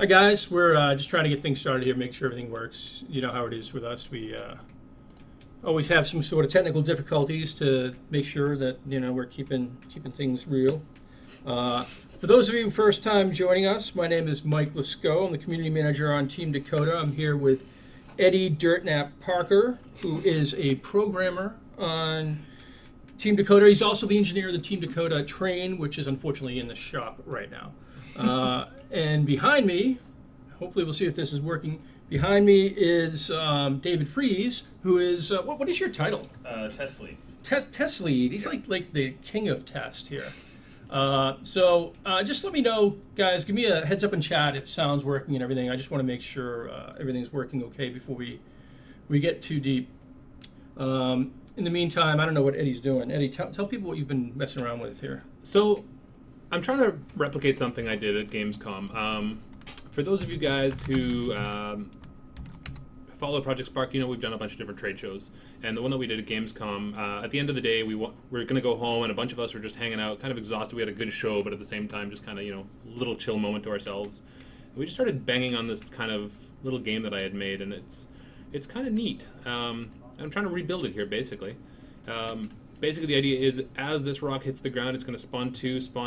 Hi guys, we're just trying to get things started here, make sure everything works. You know how it is with us. We always have some sort of technical difficulties to make sure that we're keeping things real. For those of you first time joining us, my name is Mike Lescault. I'm the community manager on Team Dakota. I'm here with Eddie Dirtnap Parker, who is a programmer on Team Dakota. He's also the engineer of the Team Dakota train, which is unfortunately in the shop right now. And behind me, hopefully we'll see if this is working. Behind me is David Fries, who is, what is your title? Test lead. Test lead. He's like the king of test here. So just let me know, guys. Give me a heads up in chat if sound's working and everything. I just want to make sure everything's working okay before we get too deep. In the meantime, I don't know what Eddie's doing. Eddie, tell people what you've been messing around with here. So I'm trying to replicate something I did at Gamescom. For those of you guys who follow Project Spark, we've done a bunch of different trade shows. And the one that we did at Gamescom, at the end of the day, we were going to go home, and a bunch of us were just hanging out, kind of exhausted. We had a good show, but at the same time, just kind of, a little chill moment to ourselves. And we just started banging on this kind of little game that I had made, and it's kind of neat. I'm trying to rebuild it here, basically. Basically, the idea is as this rock hits the ground, it's going to spawn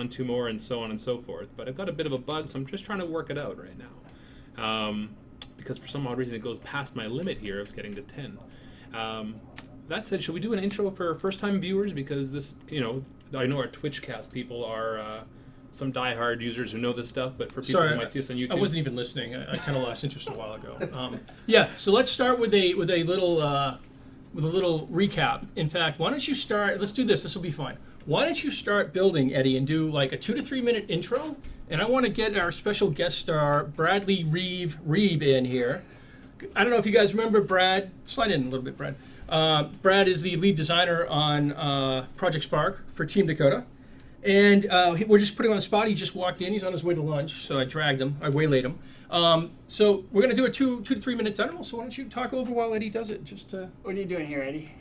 two more, and so on and so forth. But I've got a bit of a bug, so I'm just trying to work it out right now. Because for some odd reason, it goes past my limit here of getting to 10. That said, should we do an intro for first-time viewers? Because this, I know our Twitch cast people are some die-hard users who know this stuff, but for people who might see us on YouTube. I wasn't even listening. I kind of lost interest a while ago. Yeah, so let's start with a little recap. In fact, why don't you start? Let's do this. This will be fun. Why don't you start building, Eddie, and do like a 2 to 3 minute intro? And I want to get our special guest star, Brad Rebh, in here. I don't know if you guys remember Brad. Slide in a little bit, Brad. Brad is the lead designer on Project Spark for Team Dakota. And we're just putting him on the spot. He just walked in. He's on his way to lunch, so I dragged him. I waylaid him. So we're going to do a 2 to 3 minute demo. So why don't you talk over while Eddie does it? What are you doing here, Eddie?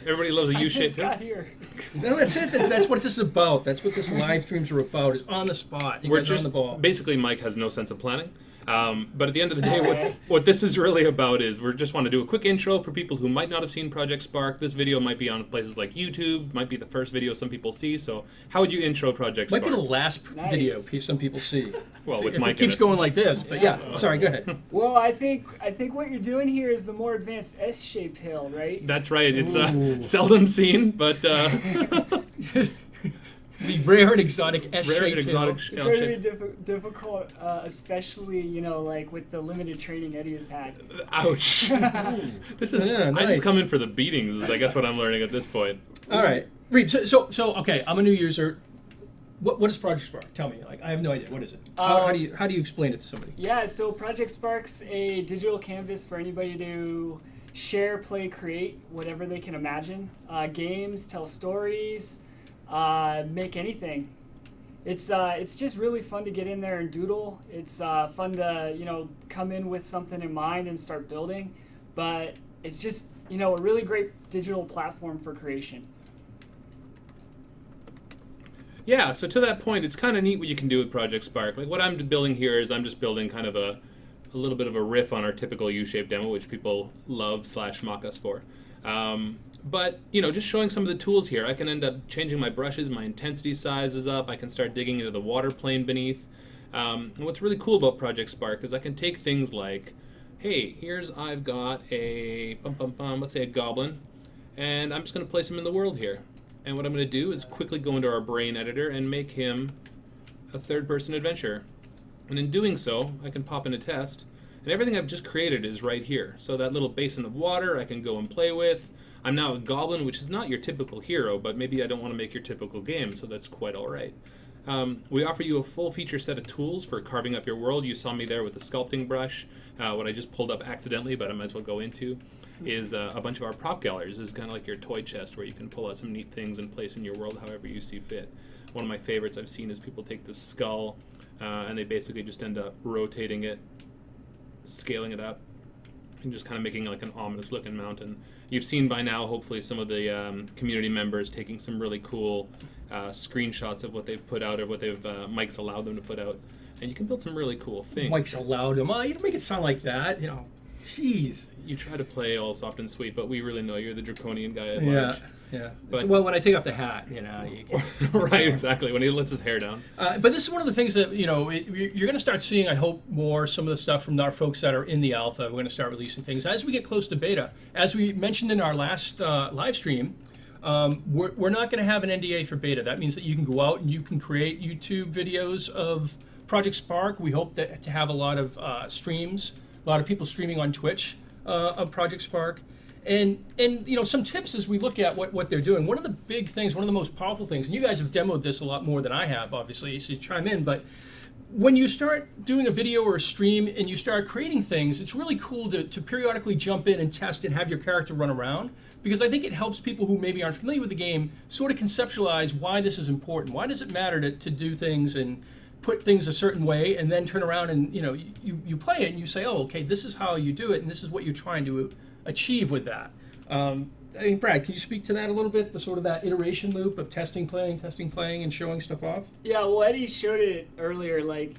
Everybody loves a U-shaped I just got here. No, that's it. That's what this is about. That's what this live streams are about. Is on the spot. We're just on the ball. Basically, Mike has no sense of planning. But at the end of the day, what this is really about is we just want to do a quick intro for people who might not have seen Project Spark. This video might be on places like YouTube, might be the first video some people see. So how would you intro Project Spark? Might be the last video some people see. Well, with if Mike it keeps going like this. But yeah, sorry, go ahead. Well, I think what you're doing here is the more advanced S-shaped hill, right? That's right. It's seldom seen, but... The rare and exotic S-shaped It's very difficult, especially, like with the limited training Eddie has had. Ouch. This is... Yeah, nice. I just come in for the beatings, is I guess what I'm learning at this point. All right. Reed, so okay, I'm a new user. What is Project Spark? Tell me. Like, I have no idea. What is it? How do you explain it to somebody? Yeah, so Project Spark's a digital canvas for anybody to share, play, create, whatever they can imagine. Games, tell stories, make anything. It's just really fun to get in there and doodle. It's fun to come in with something in mind and start building, but it's just a really great digital platform for creation. Yeah, so to that point, it's kind of neat what you can do with Project Spark. Like what I'm building here is I'm just building kind of a little bit of a riff on our typical U-shaped demo, which people love / mock us for. But, just showing some of the tools here, I can end up changing my brushes, my intensity size is up, I can start digging into the water plane beneath. And what's really cool about Project Spark is I can take things like, hey, I've got a, let's say a goblin, and I'm just going to place him in the world here. And what I'm going to do is quickly go into our brain editor and make him a third-person adventure. And in doing so, I can pop in a test, and everything I've just created is right here. So that little basin of water I can go and play with. I'm now a goblin, which is not your typical hero, but maybe I don't want to make your typical game, so that's quite all right. We offer you a full feature set of tools for carving up your world. You saw me there with the sculpting brush. What I just pulled up accidentally, but I might as well go into, is a bunch of our prop galleries. This is kind of like your toy chest where you can pull out some neat things and place in your world however you see fit. One of my favorites I've seen is people take this skull and they basically just end up rotating it, scaling it up, and just kind of making like an ominous looking mountain. You've seen by now, hopefully, some of the community members taking some really cool screenshots of what they've put out or what Mike's allowed them to put out. and you can build some really cool things. Mike's allowed him. Oh, you don't make it sound like that. Jeez. You try to play all soft and sweet, but we really know you're the draconian guy at Yeah. large. Yeah. But- Well, when I take off the hat, you can, Right, exactly. When he lets his hair down. but this is one of the things that, you're going to start seeing, I hope, more some of the stuff from our folks that are in the alpha. We're going to start releasing things. As we get close to beta, as we mentioned in our last live stream, we're not going to have an NDA for beta. That means that you can go out and you can create YouTube videos of Project Spark. We hope to have a lot of streams, a lot of people streaming on Twitch of Project Spark. And some tips as we look at what they're doing. One of the big things, one of the most powerful things, and you guys have demoed this a lot more than I have, obviously, so you chime in, but when you start doing a video or a stream and you start creating things, it's really cool to periodically jump in and test and have your character run around, because I think it helps people who maybe aren't familiar with the game sort of conceptualize why this is important. Why does it matter to do things and put things a certain way, and then turn around and you play it and you say, oh, okay, this is how you do it and this is what you're trying to achieve with that. Brad, can you speak to that a little bit? The sort of that iteration loop of testing, playing, and showing stuff off? Yeah, well, Eddie showed it earlier. Like,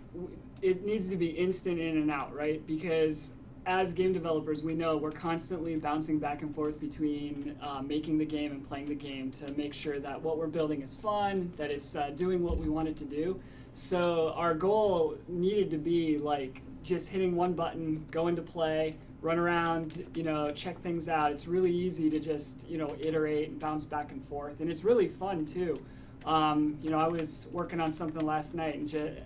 it needs to be instant in and out, right? Because as game developers, we know we're constantly bouncing back and forth between making the game and playing the game to make sure that what we're building is fun, that it's doing what we want it to do. So our goal needed to be like just hitting one button, go into play, run around, check things out. It's really easy to just, iterate and bounce back and forth. And it's really fun too. I was working on something last night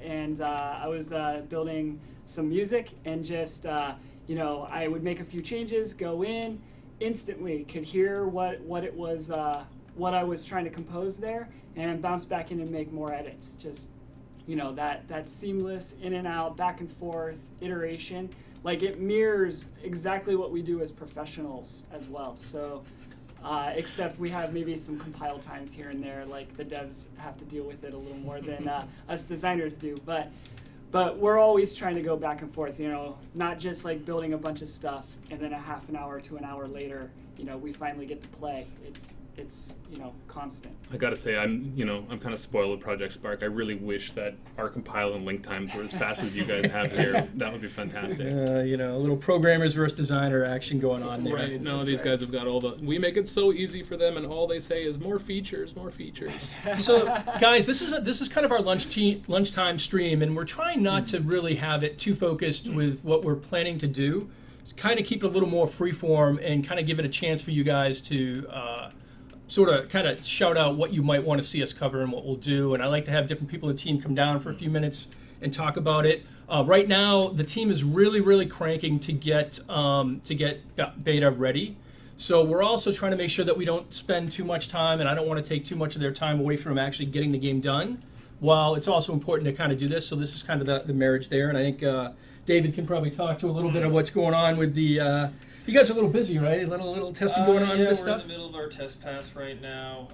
and I was building some music and just, I would make a few changes, go in, instantly could hear what it was, what I was trying to compose there, and bounce back in and make more edits. Just, that seamless in and out, back and forth iteration. Like, it mirrors exactly what we do as professionals as well. So, except we have maybe some compile times here and there, like the devs have to deal with it a little more than us designers do. But we're always trying to go back and forth, not just like building a bunch of stuff and then a half an hour to an hour later, we finally get to play. It's constant. I gotta say, I'm kind of spoiled with Project Spark. I really wish that our compile and link times were as fast as you guys have here. That would be fantastic. A little programmers versus designer action going on there. Right. No, these guys have got we make it so easy for them, and all they say is more features, more features. So, guys, this is kind of our lunchtime stream, and we're trying not to really have it too focused with what we're planning to do. Kind of keep it a little more freeform and kind of give it a chance for you guys to sort of kind of shout out what you might want to see us cover and what we'll do. And I like to have different people in the team come down for a few minutes and talk about it. Right now, the team is really, really cranking to get beta ready. So we're also trying to make sure that we don't spend too much time, and I don't want to take too much of their time away from actually getting the game done, while it's also important to kind of do this. So this is kind of the marriage there. And I think David can probably talk to a little bit of what's going on with the... you guys are a little busy, right? A little testing going on with this stuff? We're in the middle of our test pass right now.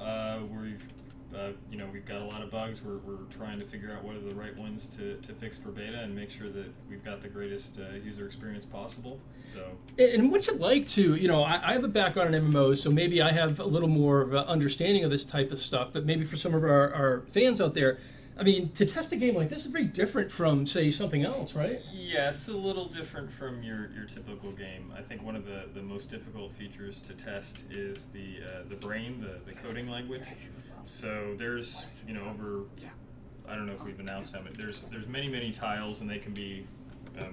We've got a lot of bugs. We're trying to figure out what are the right ones to fix for beta and make sure that we've got the greatest user experience possible. So. And what's it like to, I have a background in MMOs, so maybe I have a little more of an understanding of this type of stuff, but maybe for some of our fans out there, I mean, to test a game like this is very different from, say, something else, right? Yeah, it's a little different from your typical game. I think one of the most difficult features to test is the brain, the coding language. So there's, over, I don't know if we've announced how many, there's many tiles, and they can be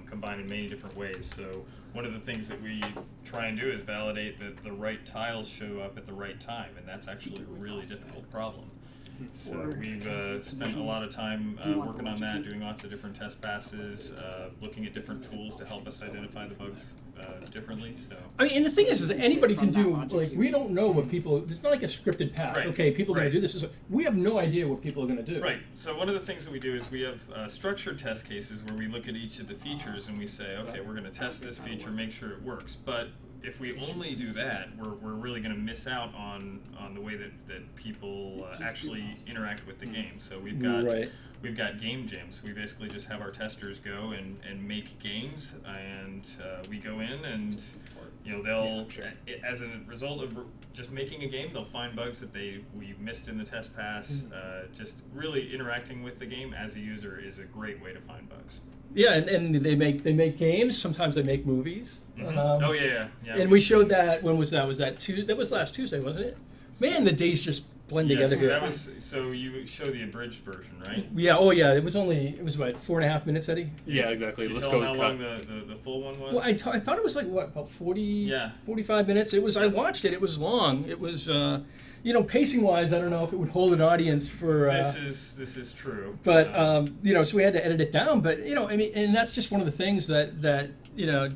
combined in many different ways. So one of the things that we try and do is validate that the right tiles show up at the right time, and that's actually a really difficult problem. So we've spent a lot of time working on that, doing lots of different test passes, looking at different tools to help us identify the bugs differently. So I mean, and the thing is that anybody can do, like, we don't know what people, it's not like a scripted path. Right. Okay, people are Right. going to do this. We have no idea what people are going to do. Right. So one of the things that we do is we have structured test cases where we look at each of the features and we say, okay, we're going to test this feature, make sure it works. But if we only do that, we're really going to miss out on the way that people actually interact with the game. So we've got Right. we've got game jams. We basically just have our testers go and make games, and we go in and they'll as a result of just making a game, they'll find bugs that we missed in the test pass. Just really interacting with the game as a user is a great way to find bugs. Yeah, and they make games. Sometimes they make movies. Oh yeah. And we showed that. When was that? Was that Tuesday? That was last Tuesday, wasn't it? Man, the days just blend together here. That was, so you show the abridged version, right? Yeah. Oh yeah. It was what, 4.5 minutes, Eddie? Yeah, exactly. Did you Let's tell go. them how long the full one was? Well, I thought it was like what, about 45 minutes. It was. I watched it. It was long. It was. Pacing wise, I don't know if it would hold an audience for. This is true. But so we had to edit it down. But and that's just one of the things that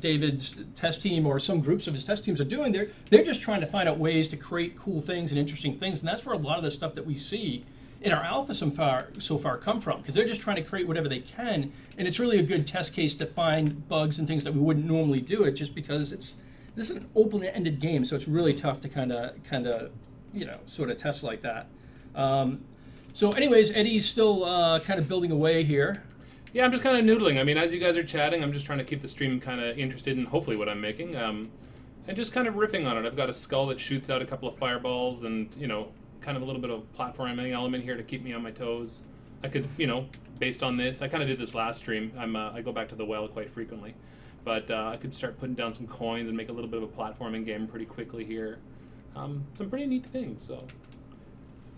David's test team or some groups of his test teams are doing. They're just trying to find out ways to create cool things and interesting things, and that's where a lot of the stuff that we see in our alpha so far come from, because they're just trying to create whatever they can, and it's really a good test case to find bugs and things that we wouldn't normally do it, just because this is an open-ended game, so it's really tough to kind of sort of test like that. So anyways, Eddie's still kind of building away here. Yeah, I'm just kind of noodling. I mean, as you guys are chatting, I'm just trying to keep the stream kind of interested in hopefully what I'm making, and just kind of riffing on it. I've got a skull that shoots out a couple of fireballs, and kind of a little bit of platforming element here to keep me on my toes. I could, based on this, I kind of did this last stream. I go back to the well quite frequently, but I could start putting down some coins and make a little bit of a platforming game pretty quickly here. Some pretty neat things. So.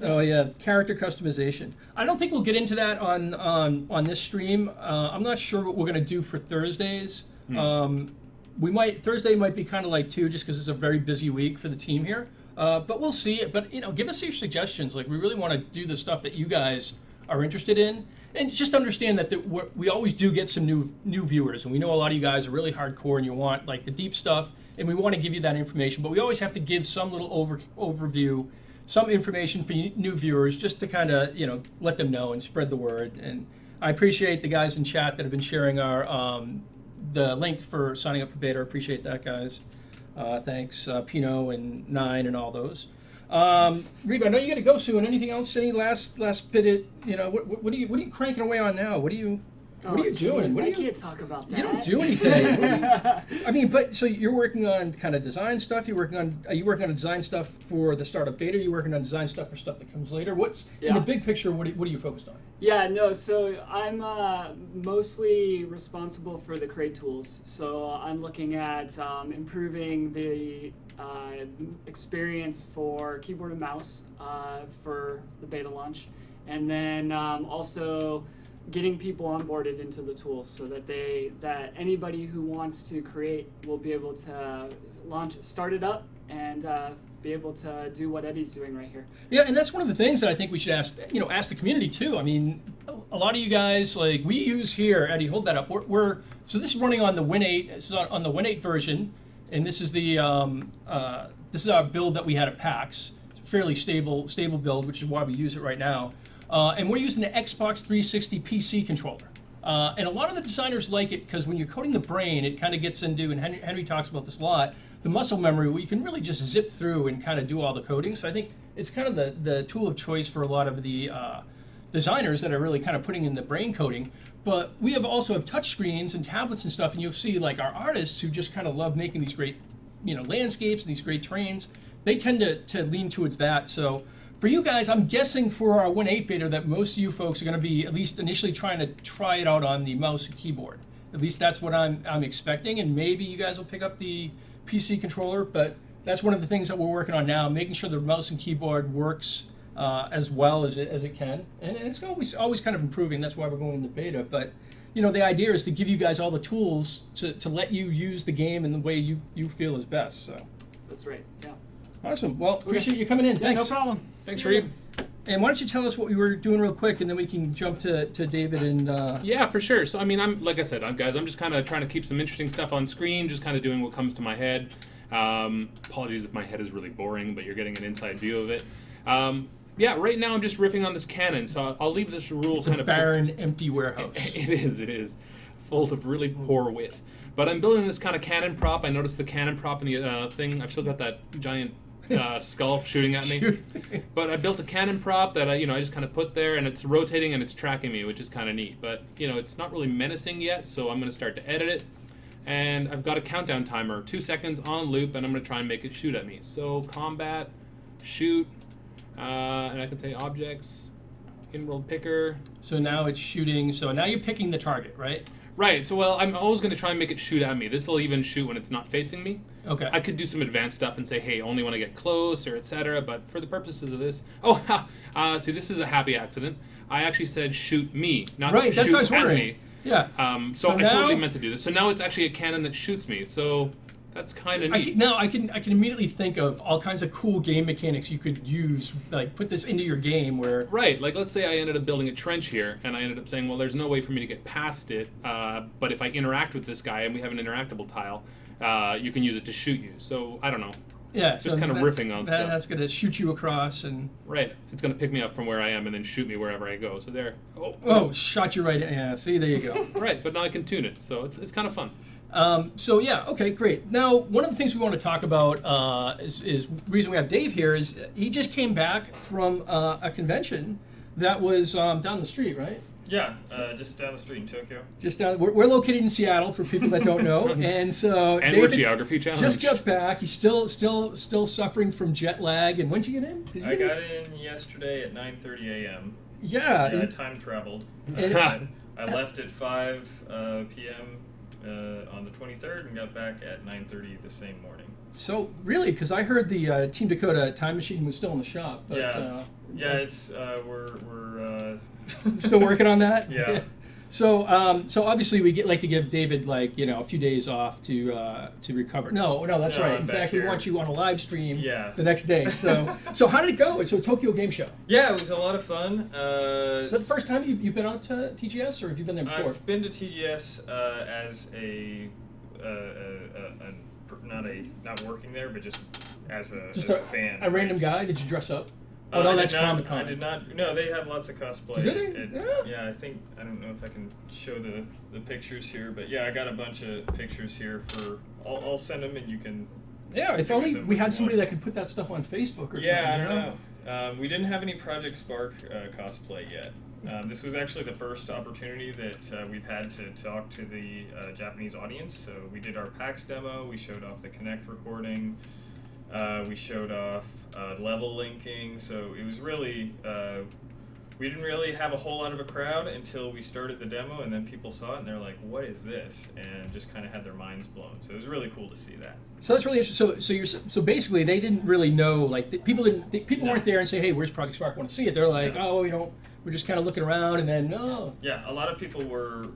Oh yeah, character customization. I don't think we'll get into that on this stream. I'm not sure what we're gonna do for Thursdays. Thursday might be kind of like too, just because it's a very busy week for the team here. But we'll see. But give us your suggestions. Like, we really want to do the stuff that you guys are interested in, and just understand that we always do get some new viewers, and we know a lot of you guys are really hardcore and you want like the deep stuff, and we want to give you that information. But we always have to give some little overview, some information for new viewers, just to kind of let them know and spread the word. And I appreciate the guys in chat that have been sharing our the link for signing up for beta. I appreciate that, guys. Thanks, Pino and Nine and all those. Rebh, I know you got to go soon. Anything else? Any last bit of what are you cranking away on now? What are you doing? I can't talk about that. You don't do anything. But so you're working on kind of design stuff. Are you working on design stuff for the startup beta? Are you working on design stuff for stuff that comes later? In the big picture? What are you focused on? Yeah, no. So I'm mostly responsible for the crate tools. So I'm looking at improving the experience for keyboard and mouse for the beta launch, and then also getting people onboarded into the tools so that anybody who wants to create will be able to start it up and be able to do what Eddie's doing right here. Yeah, and that's one of the things that I think we should ask the community too. I mean, a lot of you guys, like, we use here, Eddie, hold that up. So this is running on the Win8. This is on the Win8 version, and this is the this is our build that we had at PAX. It's a fairly stable build, which is why we use it right now. And we're using the Xbox 360 PC controller. And a lot of the designers like it because when you're coding the brain, it kind of gets into, and Henry talks about this a lot, the muscle memory where you can really just zip through and kind of do all the coding. So I think it's kind of the tool of choice for a lot of the designers that are really kind of putting in the brain coding. But we also have touch screens and tablets and stuff, and you'll see like our artists who just kind of love making these great landscapes and these great terrains. They tend to lean towards that. So for you guys, I'm guessing for our Win8 beta that most of you folks are going to be at least initially trying to try it out on the mouse and keyboard. At least that's what I'm expecting, and maybe you guys will pick up the PC controller, but that's one of the things that we're working on now, making sure the mouse and keyboard works as well as it can. And it's always kind of improving. That's why we're going into beta. But the idea is to give you guys all the tools to let you use the game in the way you feel is best. So that's right. Yeah. Awesome. Well, appreciate you coming in. Yeah, Thanks. no problem. Thanks, Rebh. And why don't you tell us what we were doing real quick, and then we can jump to David and... Yeah, for sure. So, I mean, I'm just kind of trying to keep some interesting stuff on screen, just kind of doing what comes to my head. Apologies if my head is really boring, but you're getting an inside view of it. Yeah, right now I'm just riffing on this cannon, so I'll leave this rule it's kind of barren, empty warehouse. It is. Full of really poor wit. But I'm building this kind of cannon prop. I noticed the cannon prop in the thing. I've still got that giant skull shooting at me. But I built a cannon prop that I just kind of put there, and it's rotating and it's tracking me, which is kind of neat. But it's not really menacing yet, so I'm going to start to edit it. And I've got a countdown timer, 2 seconds on loop, and I'm going to try and make it shoot at me. So combat, shoot, and I can say objects, in-world picker. So now it's shooting. So now you're picking the target, right? Right. So I'm always going to try and make it shoot at me. This will even shoot when it's not facing me. Okay. I could do some advanced stuff and say, hey, only when I get close or etc. But for the purposes of this, see, this is a happy accident. I actually said shoot me, not Right, that's shoot what I was at wondering. me. Yeah. So I now- totally meant to do this. So now it's actually a cannon that shoots me. So that's kind of neat. I can immediately think of all kinds of cool game mechanics you could use, like put this into your game where. Right, like let's say I ended up building a trench here, and I ended up saying, well, there's no way for me to get past it, but if I interact with this guy, and we have an interactable tile, you can use it to shoot you. So, I don't know. Yeah, Just kind of riffing on stuff. That's going to shoot you across and. Right, it's going to pick me up from where I am and then shoot me wherever I go. So there. Oh, shot you right. Yeah, see, there you go. Right, but now I can tune it, so it's kind of fun. So yeah, okay, great. Now, one of the things we want to talk about is the reason we have Dave here is he just came back from a convention that was down the street, right? Yeah, just down the street in Tokyo. Just down. We're located in Seattle for people that don't know, and so And David we're geography challenged. just got back. He's still suffering from jet lag. And when did you get in? Did you I got in yesterday at 9:30 a.m. Yeah. I time traveled. And- I left at 5 p.m. On the 23rd and got back at 9:30 the same morning. So really, because I heard the Team Dakota time machine was still in the shop, but Yeah, it's we're still working on that. Yeah. So obviously we like to give David a few days off to recover. No, that's No, right. I'm In back fact, we here. want you on a live stream Yeah. the next day. So how did it go? So Tokyo Game Show. Yeah, it was a lot of fun. Is that the first time you've been out to TGS, or have you been there before? I've been to TGS as not working there, but just as a fan. A random guy. Did you dress up? Oh no, I that's did not- Comic-Con. I did not. No, they have lots of cosplay. Did they? Yeah. I think I don't know if I can show the pictures here, but yeah, I got a bunch of pictures here for. I'll send them and you can. Yeah, if do with only them we what had you somebody want. that could put that stuff on Facebook or Yeah, I something. don't know. We didn't have any Project Spark cosplay yet. This was actually the first opportunity that we've had to talk to the Japanese audience. So we did our PAX demo. We showed off the Kinect recording. We showed off level linking. So it was really we didn't really have a whole lot of a crowd until we started the demo, and then people saw it and they're like, "What is this?" and just kind of had their minds blown. So it was really cool to see that. So that's really interesting. So basically, they didn't really know. Like people No. weren't there and say, "Hey, where's Project Spark? I want to see it." They're like, No. "Oh, we're just kind of looking around," and then no. Yeah, a lot of people were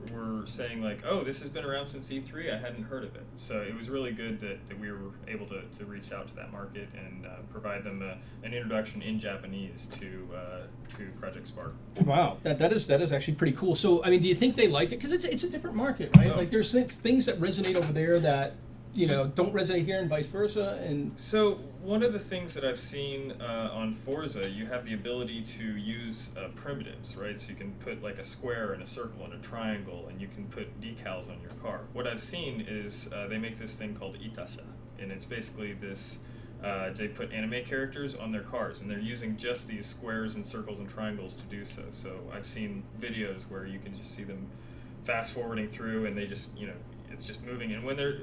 saying like, "Oh, this has been around since E3. I hadn't heard of it." So it was really good that we were able to reach out to that market and provide them an introduction in Japanese to Project Spark. Wow, that is actually pretty cool. So I mean, do you think they liked it? Because it's a different market, right? Oh. Like there's things that resonate over there that don't resonate here, and vice versa. And So one of the things that I've seen on Forza, you have the ability to use primitives, right? So you can put like a square and a circle and a triangle, and you can put decals on your car. What I've seen is they make this thing called Itasha, and it's basically this. They put anime characters on their cars, and they're using just these squares and circles and triangles to do so. So I've seen videos where you can just see them fast forwarding through, and they just it's just moving. And when they're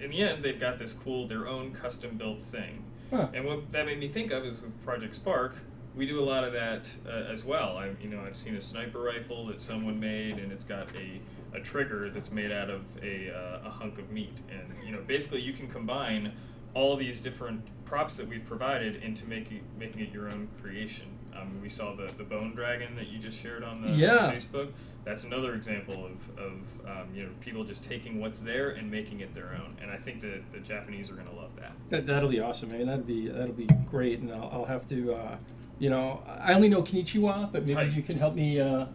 in the end, they've got this cool their own custom built thing. Huh. And what that made me think of is with Project Spark, we do a lot of that as well. I've seen a sniper rifle that someone made, and it's got a trigger that's made out of a hunk of meat. And basically you can combine all these different props that we've provided into making it your own creation. We saw the bone dragon that you just shared on the Facebook. That's another example of people just taking what's there and making it their own. And I think that the Japanese are going to love that. that'll be awesome. I mean, that'll be great. And I'll have to, I only know Konnichiwa, but maybe Hi. you can help me. Hi.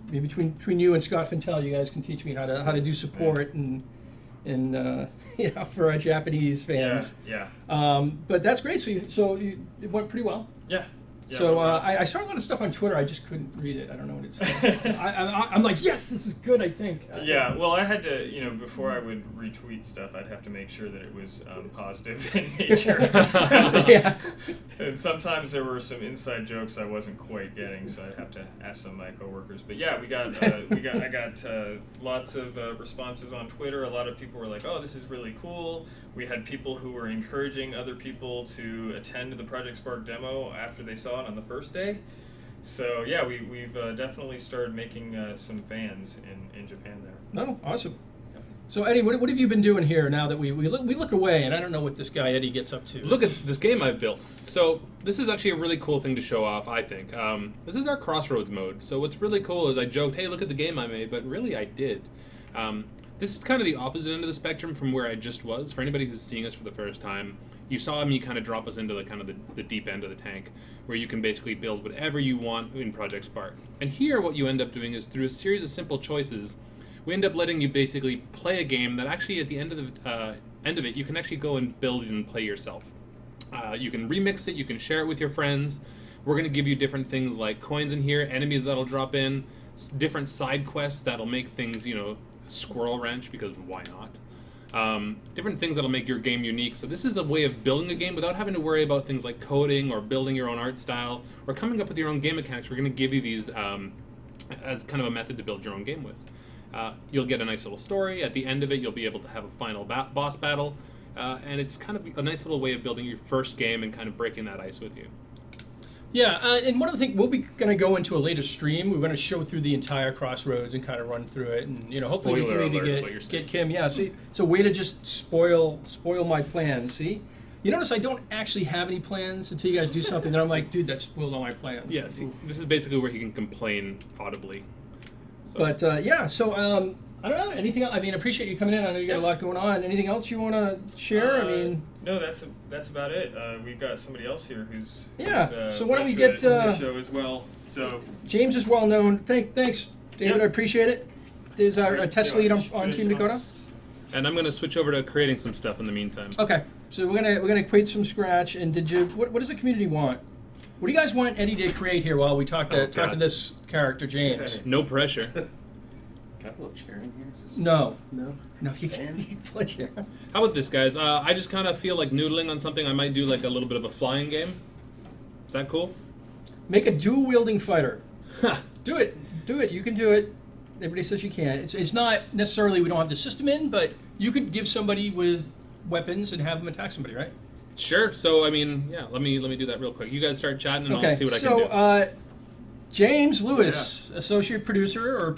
Maybe between you and Scott Fintel, you guys can teach me how to do support and for our Japanese fans. Yeah. But that's great. So it went pretty well. Yeah. Yeah, So well, I saw a lot of stuff on Twitter. I just couldn't read it. I don't know what it's. I'm like, yes, this is good. I think. Yeah, well, I had to, before I would retweet stuff, I'd have to make sure that it was positive in nature. Yeah. And sometimes there were some inside jokes I wasn't quite getting, so I'd have to ask some of my coworkers. But yeah, I got lots of responses on Twitter. A lot of people were like, "Oh, this is really cool." We had people who were encouraging other people to attend the Project Spark demo after they saw it on the first day. So yeah, we've definitely started making some fans in Japan there. No, awesome. So Eddie, what have you been doing here now that we look away, and I don't know what this guy Eddie gets up to. Look at this game I've built. So this is actually a really cool thing to show off, I think. This is our Crossroads mode. So what's really cool is I joked, hey, look at the game I made, but really I did. This is kind of the opposite end of the spectrum from where I just was. For anybody who's seeing us for the first time, you saw me kind of drop us into the deep end of the tank, where you can basically build whatever you want in Project Spark. And here what you end up doing is through a series of simple choices, we end up letting you basically play a game that actually at the end of it, you can actually go and build and play yourself. You can remix it, you can share it with your friends. We're going to give you different things like coins in here, enemies that'll drop in, different side quests that'll make things, squirrel wrench, because why not? Different things that'll make your game unique. So this is a way of building a game without having to worry about things like coding or building your own art style or coming up with your own game mechanics. We're going to give you these as kind of a method to build your own game with. You'll get a nice little story. At the end of it, you'll be able to have a final boss battle. And it's kind of a nice little way of building your first game and kind of breaking that ice with you. Yeah, and one of the things we'll be going to go into a later stream. We're going to show through the entire Crossroads and kind of run through it, and hopefully we can Spoiler maybe alert is what you're saying. get Kim. Yeah, see, it's a way to just spoil my plans. See, you notice I don't actually have any plans until you guys do something that I'm like, dude, that spoiled all my plans. Yeah, see, this is basically where he can complain audibly. So. But yeah, so I don't know anything else. I mean, I appreciate you coming in. I know you got a lot going on. Anything else you want to share? No, that's about it. We've got somebody else here who's so why don't we to get the show as well. So James is well known. Thanks, David. Yep. I appreciate it. There's our test lead on Team Dakota. And I'm going to switch over to creating some stuff in the meantime. Okay, so we're gonna create from scratch. And what does the community want? What do you guys want Eddie to create here while we talk to this character, James? No pressure. Can I put a chair in here? No, No. you Stand? can't put you. How about this, guys? I just kind of feel like noodling on something. I might do like a little bit of a flying game. Is that cool? Make a dual wielding fighter. Do it. You can do it. Everybody says you can. It's not necessarily we don't have the system in, but you could give somebody with weapons and have them attack somebody, right? Sure. So I mean, yeah. Let me do that real quick. You guys start chatting, and I'll see what I can do. So James Lewis, associate producer, or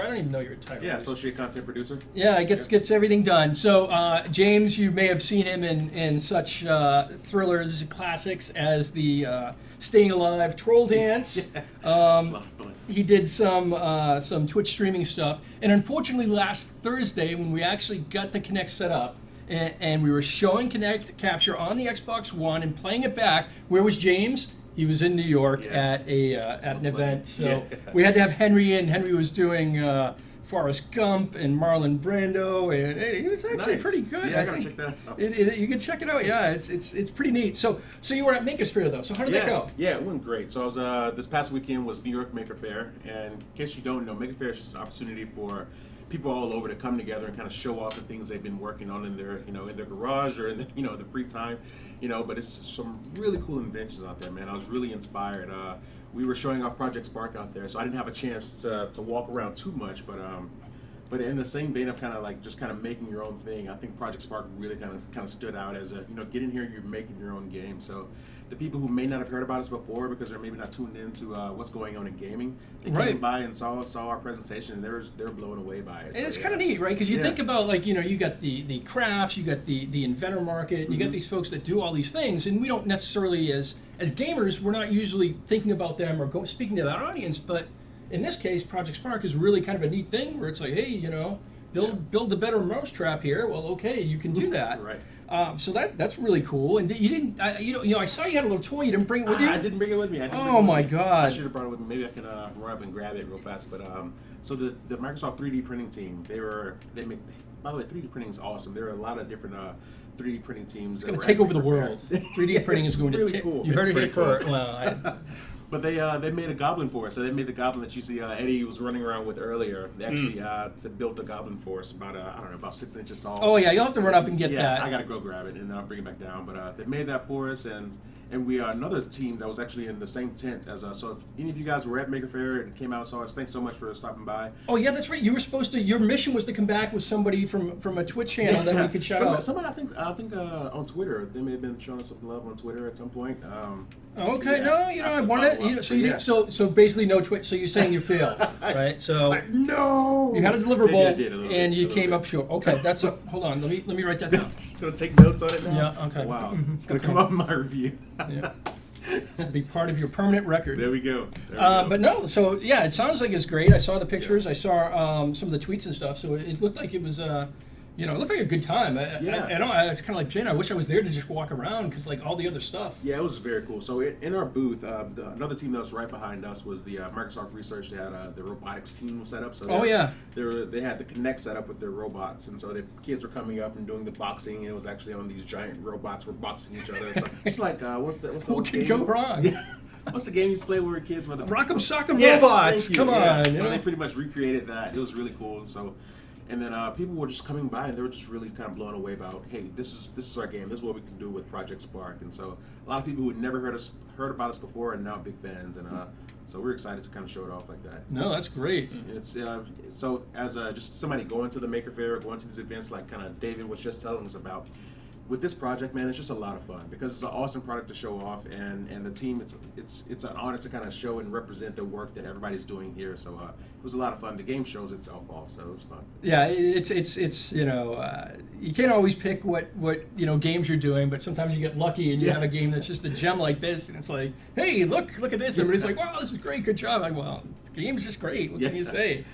I don't even know your title. Yeah, is. associate content producer. Yeah, gets everything done. So James, you may have seen him in such thrillers classics as the Staying Alive Troll Dance. It's a lot of fun. He did some Twitch streaming stuff, and unfortunately, last Thursday when we actually got the Kinect set up and we were showing Kinect Capture on the Xbox One and playing it back, where was James? He was in New York at an event, so we had to have Henry in. Henry was doing Forrest Gump and Marlon Brando, and it was actually pretty good. Yeah, I gotta check that out. You can check it out. Yeah, it's pretty neat. So you were at Maker Faire though. So how did that go? Yeah, it went great. So I was this past weekend was New York Maker Faire, and in case you don't know, Maker Faire is just an opportunity for people all over to come together and kind of show off the things they've been working on in their garage or in the free time, but it's some really cool inventions out there, man. I was really inspired. We were showing off Project Spark out there, so I didn't have a chance to walk around too much, but in the same vein of kind of making your own thing, I think Project Spark really kind of stood out as get in here, you're making your own game. So the people who may not have heard about us before because they're maybe not tuned into what's going on in gaming, they came by and saw our presentation, and they're blown away by it. So, and it's kind of neat, right? Because you think about you got the crafts, you got the inventor market, you got these folks that do all these things, and we don't necessarily as gamers, we're not usually thinking about them or speaking to that audience, but in this case, Project Spark is really kind of a neat thing where it's like, hey, build the better mousetrap here. Well, okay, you can do that. Right. So that's really cool. And you didn't, I saw you had a little toy. You didn't bring it with you. I didn't bring it with me. Oh my God! I should have brought it with me. Maybe I can run up and grab it real fast. But so the Microsoft 3D printing team, they make. By the way, 3D printing is awesome. There are a lot of different 3D printing teams. It's going to take over the world. 3D printing is going really to. Cool. You heard it here pretty cool. first. Well, But they made a goblin for us. So they made the goblin that you see Eddie was running around with earlier. They actually built the goblin for us about about 6 inches tall. oh yeah, you'll have to run up and get yeah, that. I gotta go grab it and I'll bring it back down. But they made that for us, and we are another team that was actually in the same tent as us. So if any of you guys were at Maker Faire and came out and saw us, thanks so much for stopping by. Oh yeah, that's right. You were supposed to. Your mission was to come back with somebody from a Twitch channel that we could shout out. Somebody I think on Twitter, they may have been showing us some love on Twitter at some point. Okay, yeah, no, I I have to wanted. follow up, So you yeah. didn't. So basically no Twitch. So you're saying you failed, right? So No. you had a Maybe deliverable I did a little and bit, you a little came bit. up short. Okay, that's a. Hold on. Let me write that down. Gonna take notes on it now. Yeah, okay. Wow, Mhm, it's gonna okay. come up in my review. Yeah. It'll be part of your permanent record. There we go. There we go. But no, so yeah, it sounds like it's great. I saw the pictures. I saw some of the tweets and stuff. So it looked like it was, it looked like a good time. Yeah. I was kind of like, Jen, I wish I was there to just walk around because like all the other stuff. Yeah, it was very cool. So in our booth, another team that was right behind us was the Microsoft Research. They had the robotics team set up. So Oh, yeah. they had the Kinect set up with their robots, and so the kids were coming up and doing the boxing. It was actually on these giant robots were boxing each other. So it's like what's the What old could game? go wrong? Yeah. What's the game you used to play when we were kids? Where the Rock'em Sock'em Yes, Robots. thank you. Come Yeah. on. you So know? they pretty much recreated that. It was really cool. So. And then people were just coming by, and they were just really kind of blown away about, hey, this is our game. This is what we can do with Project Spark. And so a lot of people who had never heard about us before are now big fans, and so we're excited to kind of show it off like that. No, that's great. It's so as just somebody going to the Maker Faire, going to these events, like kind of David was just telling us about. With this project, man, it's just a lot of fun because it's an awesome product to show off, and the team, it's an honor to kind of show and represent the work that everybody's doing here. So it was a lot of fun. The game shows itself off, so it was fun. Yeah, it's you can't always pick what games you're doing, but sometimes you get lucky and you Yeah. have a game that's just a gem like this, and it's like, hey, look at this. Everybody's like, wow, this is great, good job. I'm like, well, the game's just great. What can you Yeah. say?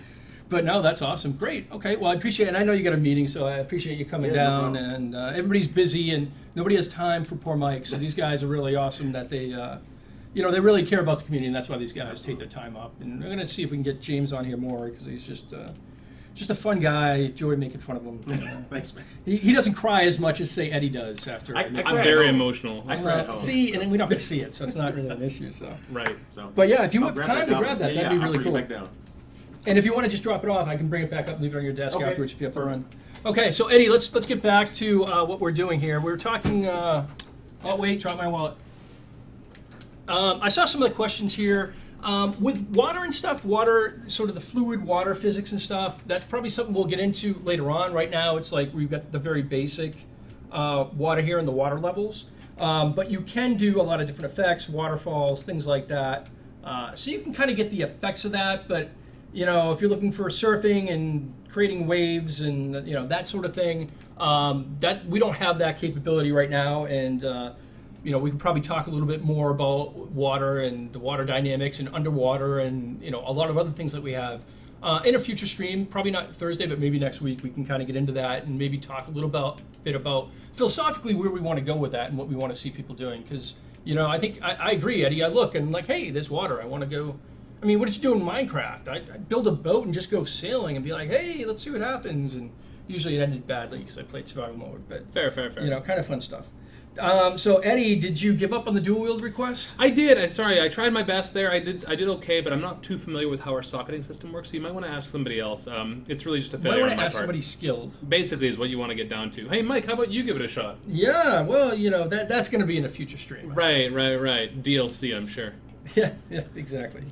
But no, that's awesome. Great. Okay. Well, I appreciate it. And I know you got a meeting, so I appreciate you coming Yeah, no down. problem. And everybody's busy, and nobody has time for poor Mike. So these guys are really awesome that they, they really care about the community, and that's why these guys take their time up. And we're going to see if we can get James on here more because he's just a fun guy. Enjoy making fun of him. Thanks, man. He doesn't cry as much as, say, Eddie does after. I I'm cry at very home. emotional. I cry at home. See, and then we don't have to see it, so it's not really an issue. So. Right. So, But yeah, if you I'll have time to down. grab that, Yeah, that'd be I'll really bring cool. it back down. And if you want to just drop it off, I can bring it back up and leave it on your desk Okay. afterwards if you have to run. Okay, so Eddie, let's get back to what we're doing here. We're talking. Oh wait, drop my wallet. I saw some of the questions here with water and stuff. Water, sort of the fluid water physics and stuff. That's probably something we'll get into later on. Right now, it's like we've got the very basic water here and the water levels. But you can do a lot of different effects, waterfalls, things like that. So you can kind of get the effects of that, but if you're looking for surfing and creating waves and that sort of thing, that we don't have that capability right now, and we could probably talk a little bit more about water and the water dynamics and underwater and a lot of other things that we have in a future stream. Probably not Thursday, but maybe next week we can kind of get into that and maybe talk a little bit about philosophically where we want to go with that and what we want to see people doing, because. I think I agree, Eddie. I look and I'm like, hey, there's water. I want to go. I mean, what did you do in Minecraft? I'd build a boat and just go sailing and be like, hey, let's see what happens. And usually it ended badly because I played survival mode. But Fair. kind of fun stuff. So Eddie, did you give up on the dual wield request? I did. I tried my best there. I did okay, but I'm not too familiar with how our socketing system works. So you might want to ask somebody else. It's really just a You might failure want on to my ask part. somebody skilled. Basically, is what you want to get down to. Hey, Mike, how about you give it a shot? Yeah, well, that's going to be in a future stream. Right. DLC, I'm sure. Yeah, exactly.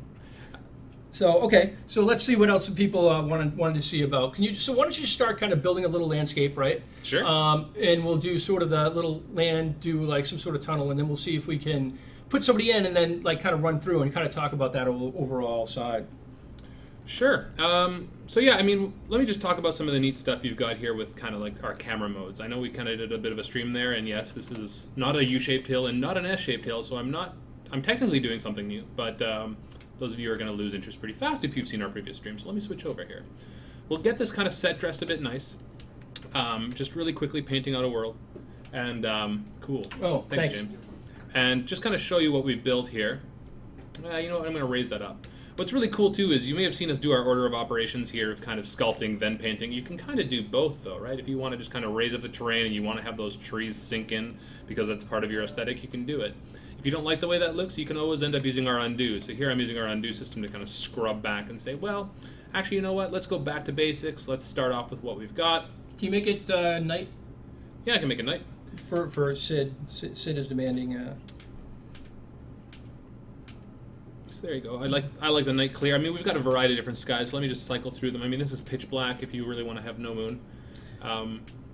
So so let's see what else people wanted to see about. So why don't you start kind of building a little landscape, right? Sure. And we'll do sort of the little land, do like some sort of tunnel, and then we'll see if we can put somebody in, and then like kind of run through and kind of talk about that overall side. Sure. So yeah, I mean, let me just talk about some of the neat stuff you've got here with kind of like our camera modes. I know we kind of did a bit of a stream there, and yes, this is not a U-shaped hill and not an S-shaped hill, so I'm technically doing something new, but those of you are going to lose interest pretty fast if you've seen our previous stream, so let me switch over here. we'll get this kind of set dressed a bit nice. Just really quickly painting out a world. And cool. Oh, thanks. James. And just kind of show you what we've built here. You know what, I'm going to raise that up. What's really cool too is you may have seen us do our order of operations here of kind of sculpting, then painting. You can kind of do both though, right? If you want to just kind of raise up the terrain and you want to have those trees sink in because that's part of your aesthetic, you can do it. If you don't like the way that looks, you can always end up using our undo. So here I'm using our undo system to kind of scrub back and say, well, actually, you know what? Let's go back to basics. Let's start off with what we've got. Can you make it night Yeah, I can make it night. for Sid? Sid is demanding. So there you go. I like the night clear. I mean, we've got a variety of different skies, so let me just cycle through them. I mean, this is pitch black if you really want to have no moon.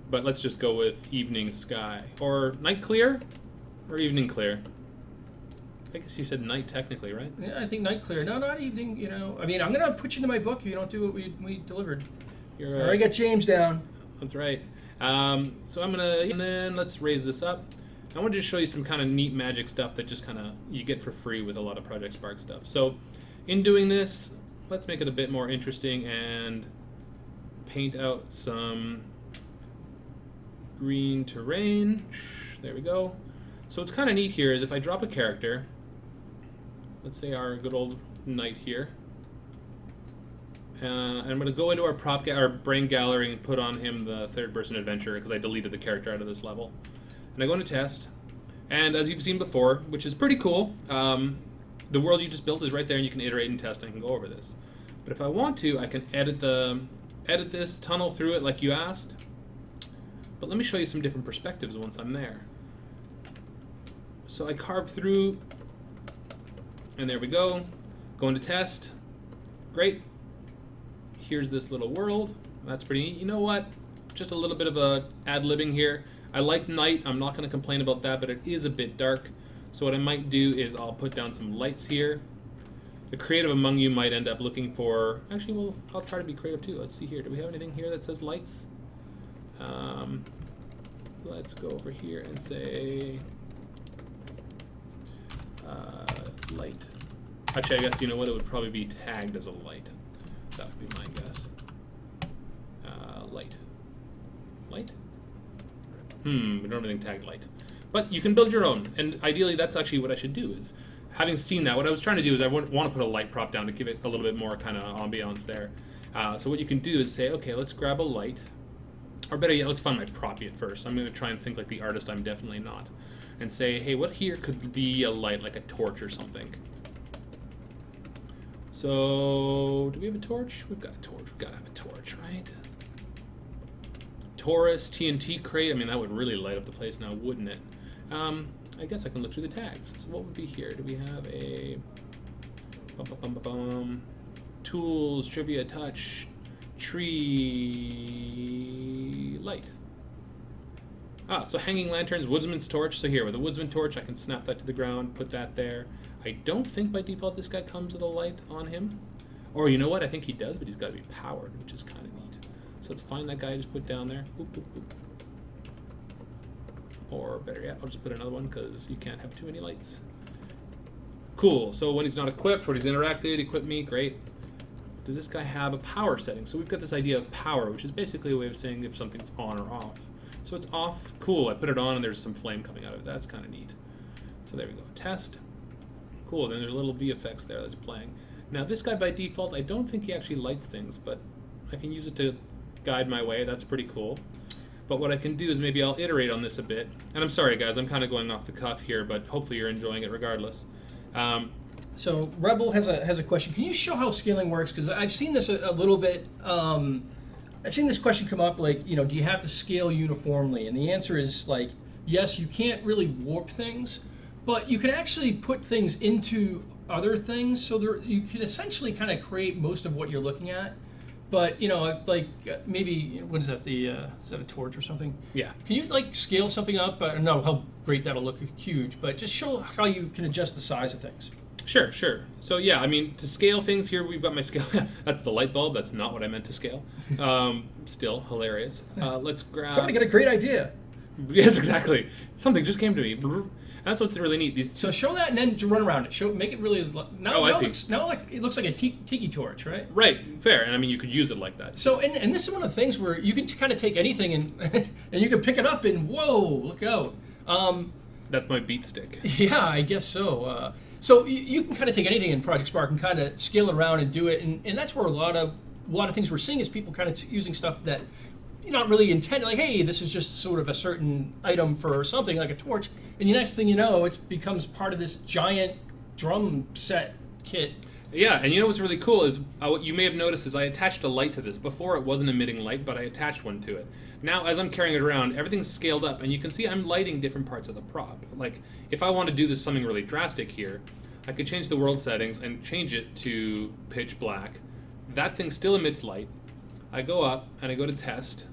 But let's just go with evening sky. Or night clear? Or evening clear? I guess you said night technically, right? Yeah, I think night clear. No, not evening. You know, I mean, I'm gonna put you into my book if you don't do what we delivered. You're, All right, I got James down. That's right. So I'm gonna, and then let's raise this up. I wanted to show you some kind of neat magic stuff that just kind of you get for free with a lot of Project Spark stuff. So in doing this, let's make it a bit more interesting and paint out some green terrain. There we go. So what's kind of neat here is if I drop a character, let's say our good old knight here, and I'm going to go into our brain gallery and put on him the third-person adventure because I deleted the character out of this level. And I go into test, and as you've seen before, which is pretty cool, the world you just built is right there, and you can iterate and test, and I can go over this. But if I want to, I can edit this, tunnel through it like you asked. But let me show you some different perspectives once I'm there. So I carve through, and there we go. Go into test. Great. Here's this little world. That's pretty neat. You know what? Just a little bit of a ad-libbing here. I like night. I'm not going to complain about that, but it is a bit dark. So what I might do is I'll put down some lights here. The creative among you might end up looking for... Actually, well, I'll try to be creative too. Let's see here. Do we have anything here that says lights? Let's go over here and say... light. Actually, I guess, you know what? It would probably be tagged as a light. That would be my guess. Light. Light? We don't have anything tagged light. But you can build your own, and ideally that's actually what I should do is, having seen that, what I was trying to do is I want to put a light prop down to give it a little bit more kind of ambiance there. So what you can do is say, okay, let's grab a light, or better yet, let's find my prop yet first. I'm going to try and think like the artist I'm definitely not, and say, hey, what here could be a light, like a torch or something? So, do we have a torch? We've got a torch. We've got to have a torch, right? Taurus, TNT crate. I mean, that would really light up the place now, wouldn't it? I guess I can look through the tags. So what would be here? Do we have a... Tools, trivia, touch, tree, light. So hanging lanterns, woodsman's torch. So here, with a woodsman torch, I can snap that to the ground, put that there. I don't think by default this guy comes with a light on him. Or you know what? I think he does, but he's got to be powered, which is kind of neat. So let's find that guy I just put down there. Boop, boop, boop. Or better yet, I'll just put another one because you can't have too many lights. Cool. So when he's not equipped, when he's interacted, equip me, great. Does this guy have a power setting? So we've got this idea of power, which is basically a way of saying if something's on or off. So it's off. Cool. I put it on and there's some flame coming out of it. That's kind of neat. So there we go. Test. Cool. Then there's a little VFX there that's playing. Now this guy by default, I don't think he actually lights things, but I can use it to guide my way. That's pretty cool. But what I can do is maybe I'll iterate on this a bit. And I'm sorry guys, I'm kind of going off the cuff here, but hopefully you're enjoying it regardless. So Rebel has a question. Can you show how scaling works? Because I've seen this a little bit. I've seen this question come up, like, you know, do you have to scale uniformly? And the answer is, like, yes, you can't really warp things, but you can actually put things into other things. So you can essentially kind of create most of what you're looking at. But, you know, if, like, maybe, what is that, is that a torch or something? Yeah. Can you, like, scale something up? I don't know how great that'll look huge, but just show how you can adjust the size of things. Sure. So yeah, I mean, to scale things here, we've got my scale. That's the light bulb. That's not what I meant to scale. Still hilarious. Let's grab... Somebody got a great idea. Yes, exactly. Something just came to me. That's what's really neat. These So show that and then to run around it. Make it really. Now, I see. It looks like a tiki torch, right? right, fair, and I mean you could use it like that. So and this is one of the things where you can kind of take anything and and you can pick it up and whoa, look out. That's my beat stick. Yeah, I guess so. So you can kind of take anything in Project Spark and kind of scale it around and do it, and that's where a lot of things we're seeing is people kind of using stuff that you're not really intended. Like, hey, this is just sort of a certain item for something like a torch, and the next thing you know, it becomes part of this giant drum set kit. Yeah, and you know what's really cool is what you may have noticed is I attached a light to this. Before it wasn't emitting light, but I attached one to it. Now, as I'm carrying it around, everything's scaled up, and you can see I'm lighting different parts of the prop. Like, if I want to do this something really drastic here, I could change the world settings and change it to pitch black. That thing still emits light. I go up, and I go to test,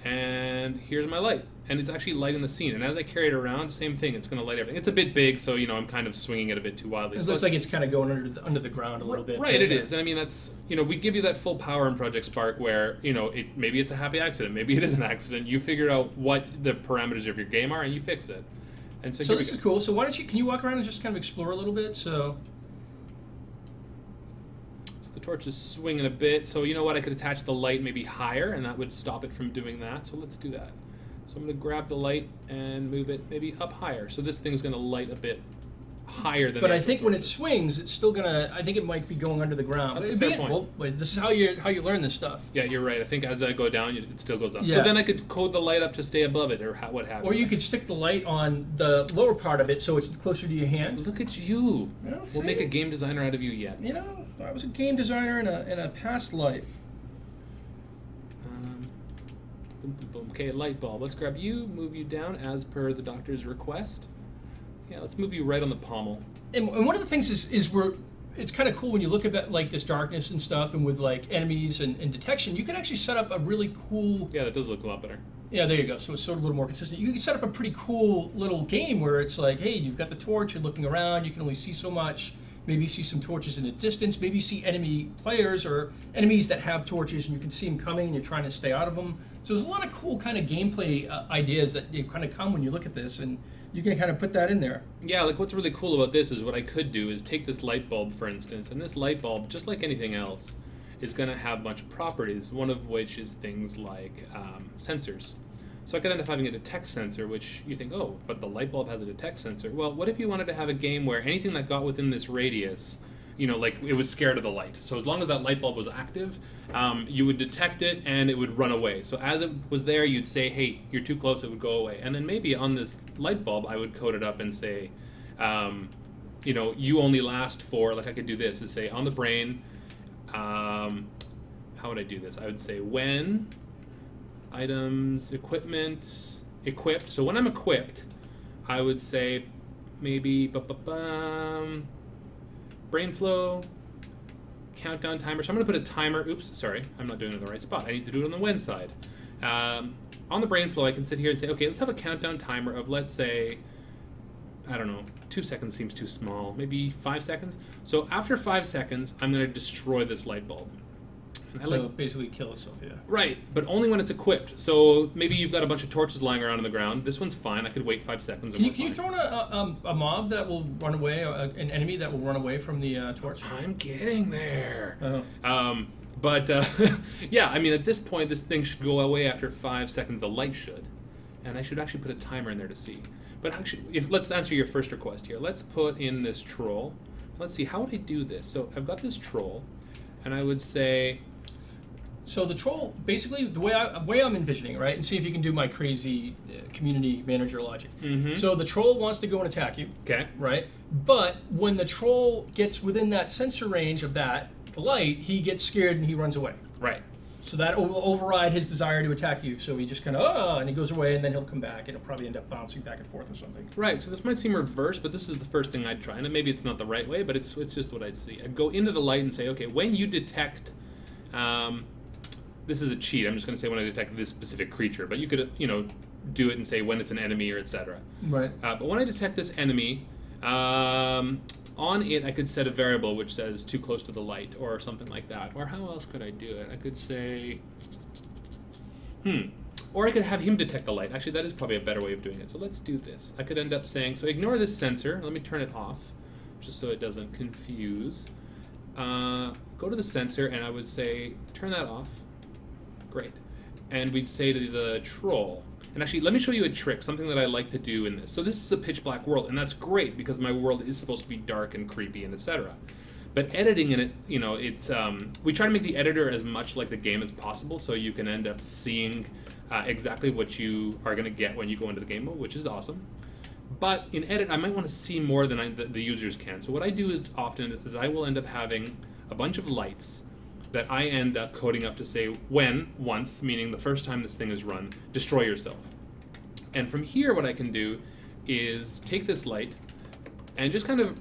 and here's my light. And it's actually lighting the scene. And as I carry it around, same thing, it's going to light everything. It's a bit big, so, I'm kind of swinging it a bit too wildly. It So looks like it's kind of going under the ground a little bit. Right, it is. And I mean, that's, we give you that full power in Project Spark where, maybe it's a happy accident, maybe it is an accident. You figure out what the parameters of your game are and you fix it. And so this is cool. So can you walk around and just kind of explore a little bit? So the torch is swinging a bit. So you know what? I could attach the light maybe higher and that would stop it from doing that. So let's do that. So I'm going to grab the light and move it maybe up higher. So this thing's going to light a bit higher than. But I think when it swings, it's still gonna. I think it might be going under the ground. That's a fair point. Well, this is how you learn this stuff. Yeah, you're right. I think as I go down, it still goes up. Yeah. So then I could code the light up to stay above it, or what have you. Or you could stick the light on the lower part of it so it's closer to your hand. Look at you. Yeah, We'll see? make a game designer out of you yet. I was a game designer in a past life. Boom, boom, boom. Okay, light bulb. Let's grab you, move you down as per the doctor's request. Yeah, let's move you right on the pommel. And one of the things is where it's kind of cool when you look at like this darkness and stuff, and with like enemies and detection, you can actually set up a really cool. Yeah, that does look a lot better. Yeah, there you go. So it's sort of a little more consistent. You can set up a pretty cool little game where it's like, hey, you've got the torch, you're looking around, you can only see so much. Maybe you see some torches in the distance. Maybe you see enemy players or enemies that have torches, and you can see them coming, and you're trying to stay out of them. So there's a lot of cool kind of gameplay ideas that you kind of come when you look at this, and you can kind of put that in there. Yeah, like what's really cool about this is what I could do is take this light bulb, for instance, and this light bulb, just like anything else, is going to have a bunch of properties, one of which is things like sensors. So I could end up having a detect sensor, which you think, oh, but the light bulb has a detect sensor. Well, what if you wanted to have a game where anything that got within this radius, like it was scared of the light. So as long as that light bulb was active, you would detect it and it would run away. So as it was there, you'd say, hey, you're too close, it would go away. And then maybe on this light bulb, I would code it up and say, you only last for, like I could do this, and say on the brain, how would I do this? I would say when items, equipment, equipped. So when I'm equipped, I would say maybe brain flow, countdown timer. So I'm going to put a timer. Oops, sorry, I'm not doing it in the right spot. I need to do it on the when side. On the brain flow, I can sit here and say, okay, let's have a countdown timer of, let's say, I don't know, 2 seconds seems too small. Maybe 5 seconds. So after 5 seconds, I'm going to destroy this light bulb. So basically kill itself, yeah. Right, but only when it's equipped. So maybe you've got a bunch of torches lying around on the ground. This one's fine. I could wait 5 seconds. Can you throw in a mob that will run away, an enemy that will run away from the torch? I'm getting there. Oh. Yeah, I mean, at this point, this thing should go away after 5 seconds. The light should. And I should actually put a timer in there to see. But actually, let's answer your first request here. Let's put in this troll. Let's see, how would I do this? So I've got this troll, and I would say... So the troll, basically, the way I'm envisioning, right, and see if you can do my crazy community manager logic. Mm-hmm. So the troll wants to go and attack you, Okay. right? But when the troll gets within that sensor range of the light, he gets scared and he runs away. Right. So that will override his desire to attack you. So he just kind of, and he goes away, and then he'll come back. It'll probably end up bouncing back and forth or something. Right, so this might seem reverse, but this is the first thing I'd try. And maybe it's not the right way, but it's just what I'd see. I'd go into the light and say, okay, when you detect... this is a cheat. I'm just going to say when I detect this specific creature, but you could, do it and say when it's an enemy or etc. Right. But when I detect this enemy, on it I could set a variable which says too close to the light or something like that. Or how else could I do it? I could say, Or I could have him detect the light. Actually, that is probably a better way of doing it. So let's do this. I could end up saying, so ignore this sensor. Let me turn it off, just so it doesn't confuse. Go to the sensor, and I would say, turn that off. Great. And we'd say to the troll, and actually, let me show you a trick, something that I like to do in this. So this is a pitch black world, and that's great because my world is supposed to be dark and creepy and etc. But editing in it, you know, it's we try to make the editor as much like the game as possible, so you can end up seeing exactly what you are going to get when you go into the game mode, which is awesome. But in edit, I might want to see more than the users can. So what I do is often is I will end up having a bunch of lights that I end up coding up to say when, once, meaning the first time this thing is run, destroy yourself. And from here, what I can do is take this light and just kind of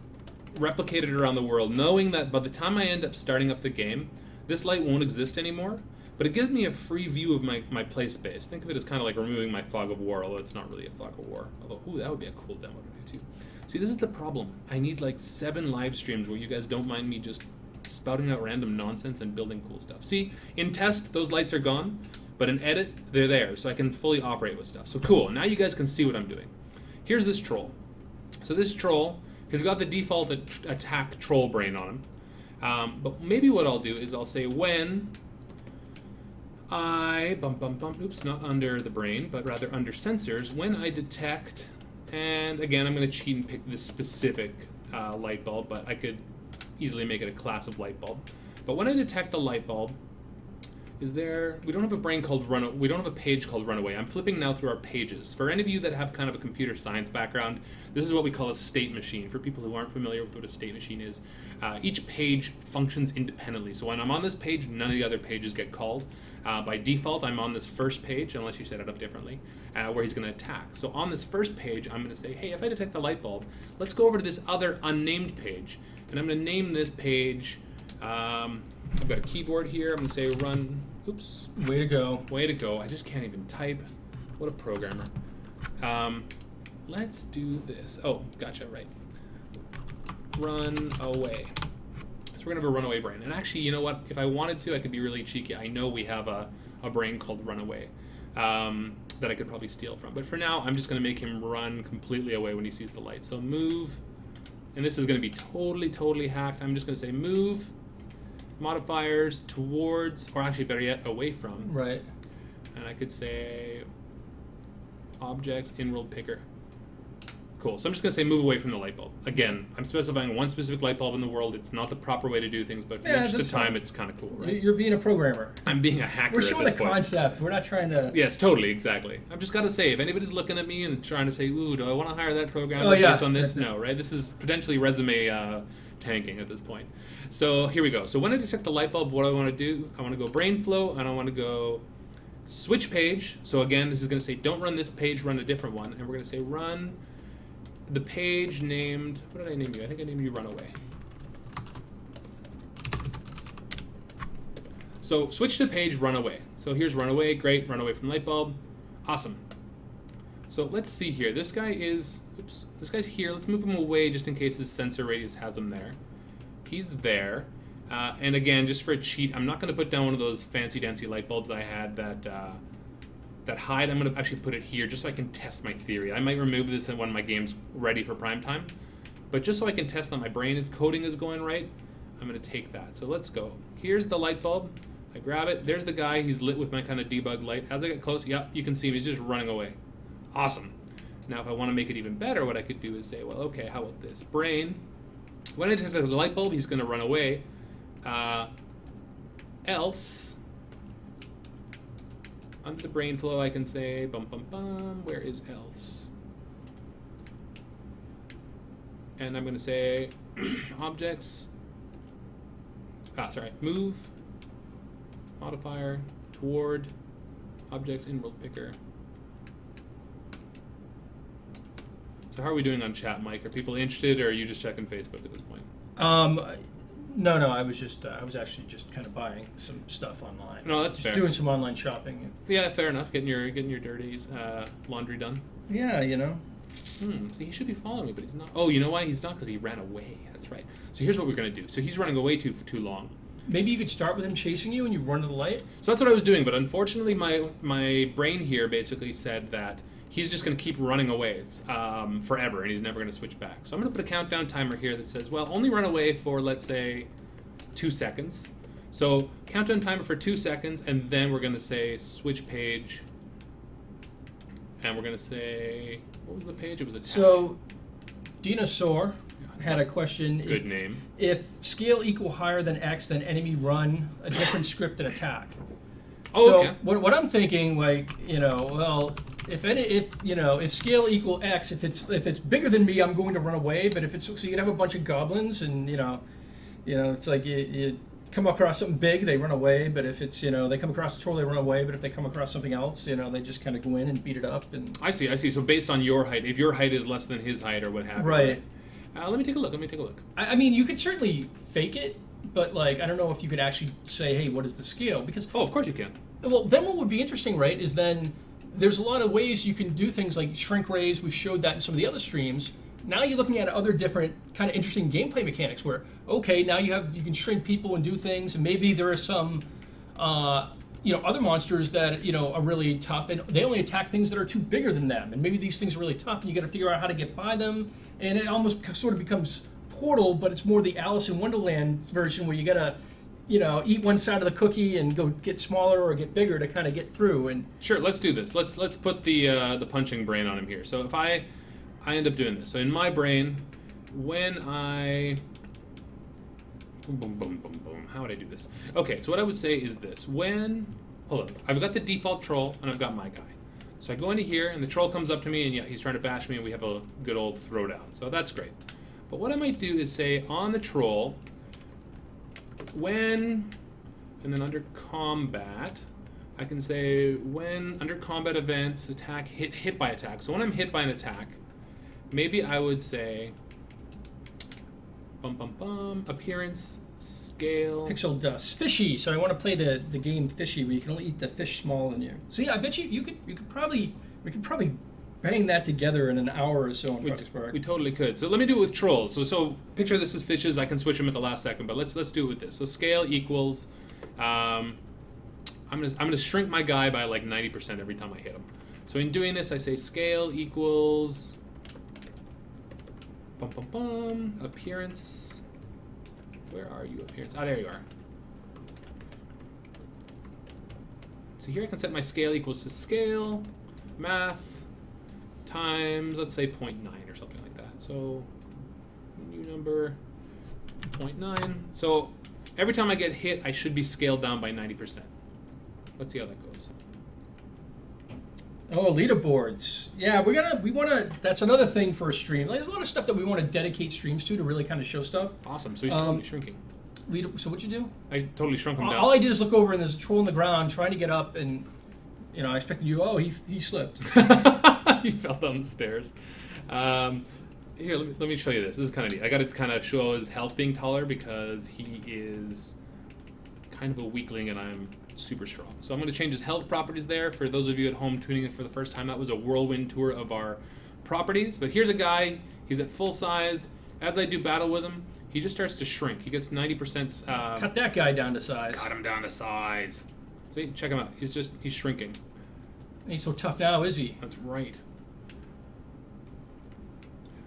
replicate it around the world, knowing that by the time I end up starting up the game, this light won't exist anymore, but it gives me a free view of my play space. Think of it as kind of like removing my fog of war, although it's not really a fog of war. Although, ooh, that would be a cool demo to do too. See, this is the problem. I need like 7 live streams where you guys don't mind me just spouting out random nonsense and building cool stuff. See, in test, those lights are gone, but in edit, they're there, so I can fully operate with stuff. So cool, now you guys can see what I'm doing. Here's this troll. So this troll has got the default attack troll brain on him. But maybe what I'll do is I'll say when I, oops, not under the brain, but rather under sensors, when I detect, and again, I'm going to cheat and pick this specific light bulb, but I could easily make it a class of light bulb. But when I detect a light bulb, is there, we don't have a brain called we don't have a page called runaway. I'm flipping now through our pages. For any of you that have kind of a computer science background, this is what we call a state machine. For people who aren't familiar with what a state machine is, each page functions independently. So when I'm on this page, none of the other pages get called. By default, I'm on this first page, unless you set it up differently, where he's going to attack. So on this first page, I'm going to say, hey, if I detect the light bulb, let's go over to this other unnamed page. And I'm going to name this page, I've got a keyboard here, I'm going to say run, oops. Way to go. Way to go. I just can't even type. What a programmer. Let's do this. Oh, gotcha, right. Run away. So we're going to have a runaway brain. And actually, you know what? If I wanted to, I could be really cheeky. I know we have a brain called runaway that I could probably steal from. But for now, I'm just going to make him run completely away when he sees the light. So move, and this is going to be totally hacked. I'm just going to say move modifiers towards, or actually better yet, away from. Right. And I could say objects in world picker. Cool. So I'm just going to say move away from the light bulb. Again, I'm specifying one specific light bulb in the world. It's not the proper way to do things, but for the interest of time, it's kind of cool, right? You're being a programmer. I'm being a hacker. We're showing at a this point. concept. We're not trying to. Yes, totally, exactly. I've just got to say, if anybody's looking at me and trying to say, ooh, do I want to hire that programmer based on this? No, right? This is potentially resume tanking at this point. So here we go. So when I detect the light bulb, what I want to do, I want to go brain flow, and I want to go switch page. So again, this is going to say, don't run this page, run a different one. And we're going to say run the page named, what did I name you? I think I named you Runaway. So switch to page Runaway. So here's Runaway, great, run away from light bulb. Awesome. So let's see here. This guy is, oops, this guy's here. Let's move him away just in case his sensor radius has him there. He's there. And again, just for a cheat, I'm not going to put down one of those fancy dancy light bulbs I had that hide. I'm going to actually put it here just so I can test my theory. I might remove this when my game's ready for prime time. But just so I can test that my brain coding is going right, I'm going to take that. So let's go. Here's the light bulb. I grab it. There's the guy. He's lit with my kind of debug light. As I get close, yeah, you can see him. He's just running away. Awesome. Now, if I want to make it even better, what I could do is say, well, okay, how about this? Brain. When I detect the light bulb, he's going to run away. Else, under the brain flow, I can say, where is else? And I'm going to say, objects, move, modifier, toward, objects in world picker. So how are we doing on chat, Mike? Are people interested, or are you just checking Facebook at this point? No, I was actually just kind of buying some stuff online. No, that's fair. Doing some online shopping. Yeah, fair enough. Getting your dirty laundry done. Yeah, you know. So he should be following me, but he's not. Oh, you know why he's not? Because he ran away. That's right. So here's what we're gonna do. So he's running away too long. maybe you could start with him chasing you and you run to the light. So that's what I was doing, but unfortunately my brain here basically said that he's just going to keep running away forever, and he's never going to switch back. So I'm going to put a countdown timer here that says, well, only run away for, let's say, 2 seconds. So countdown timer for 2 seconds, and then we're going to say switch page, and we're going to say, what was the page? It was attack. So Dinosaur had a question. Good name. If scale equal higher than X, then enemy run a different script and attack. Oh, So okay. what I'm thinking, like, well, if scale equal X, if it's bigger than me, I'm going to run away. But if it's so you can have a bunch of goblins, and it's like you come across something big, they run away. But if it's they come across a troll, they run away. But if they come across something else, they just kind of go in and beat it up. And I see. So based on your height, if your height is less than his height or what have you. Right. Let me take a look. I mean, you could certainly fake it, but like I don't know if you could actually say, hey, what is the scale? Because Oh, of course you can. well, then what would be interesting, right, is then there's a lot of ways you can do things like shrink raise. We've showed that in some of the other streams. Now you're looking at other different kind of interesting gameplay mechanics where, okay, now you can shrink people and do things, and maybe there are some, other monsters that, are really tough, and they only attack things that are too bigger than them, and maybe these things are really tough, and you got to figure out how to get by them, and it almost sort of becomes Portal, but it's more the Alice in Wonderland version where you got to, eat one side of the cookie and go get smaller or get bigger to kind of get through. And Sure, let's do this. Let's put the punching brain on him here. So if I end up doing this. So in my brain, when I boom boom boom boom boom, how would I do this? Okay, so what I would say is this. Hold on, I've got the default troll and I've got my guy. So I go into here and the troll comes up to me and yeah, he's trying to bash me and we have a good old throwdown. So that's great. But what I might do is say on the troll, and then under combat, I can say when under combat events, attack hit by attack. So when I'm hit by an attack, maybe I would say appearance, scale. pixel dust, fishy. So I want to play the game fishy, where you can only eat the fish smaller than you. See, I bet we could probably bang that together in an hour or so on Project Spark. We totally could. So let me do it with trolls. So picture this as fishes. I can switch them at the last second, but let's do it with this. So scale equals. I'm gonna shrink my guy by like 90% every time I hit him. So in doing this, I say scale equals. Appearance. Where are you, appearance? Ah, there you are. So here I can set my scale equals to scale, math, times, let's say 0.9 or something like that. So new number, 0.9. So every time I get hit, I should be scaled down by 90%. Let's see how that goes. Oh, leaderboards. Yeah, we want to. That's another thing for a stream. There's a lot of stuff that we want to dedicate streams to really kind of show stuff. Awesome. So he's totally shrinking. So what'd you do? I totally shrunk him down. All I did is look over and there's a troll on the ground trying to get up, and I expected you. Oh, he slipped. He fell down the stairs. Here, let me show you this. This is kind of neat. I got to kind of show his health being taller because he is kind of a weakling and I'm super strong. So I'm going to change his health properties there. For those of you at home tuning in for the first time, that was a whirlwind tour of our properties. But here's a guy. He's at full size. As I do battle with him, he just starts to shrink. He gets 90%. Cut that guy down to size. Cut him down to size. See, check him out. He's shrinking. Ain't so tough now, is he? That's right.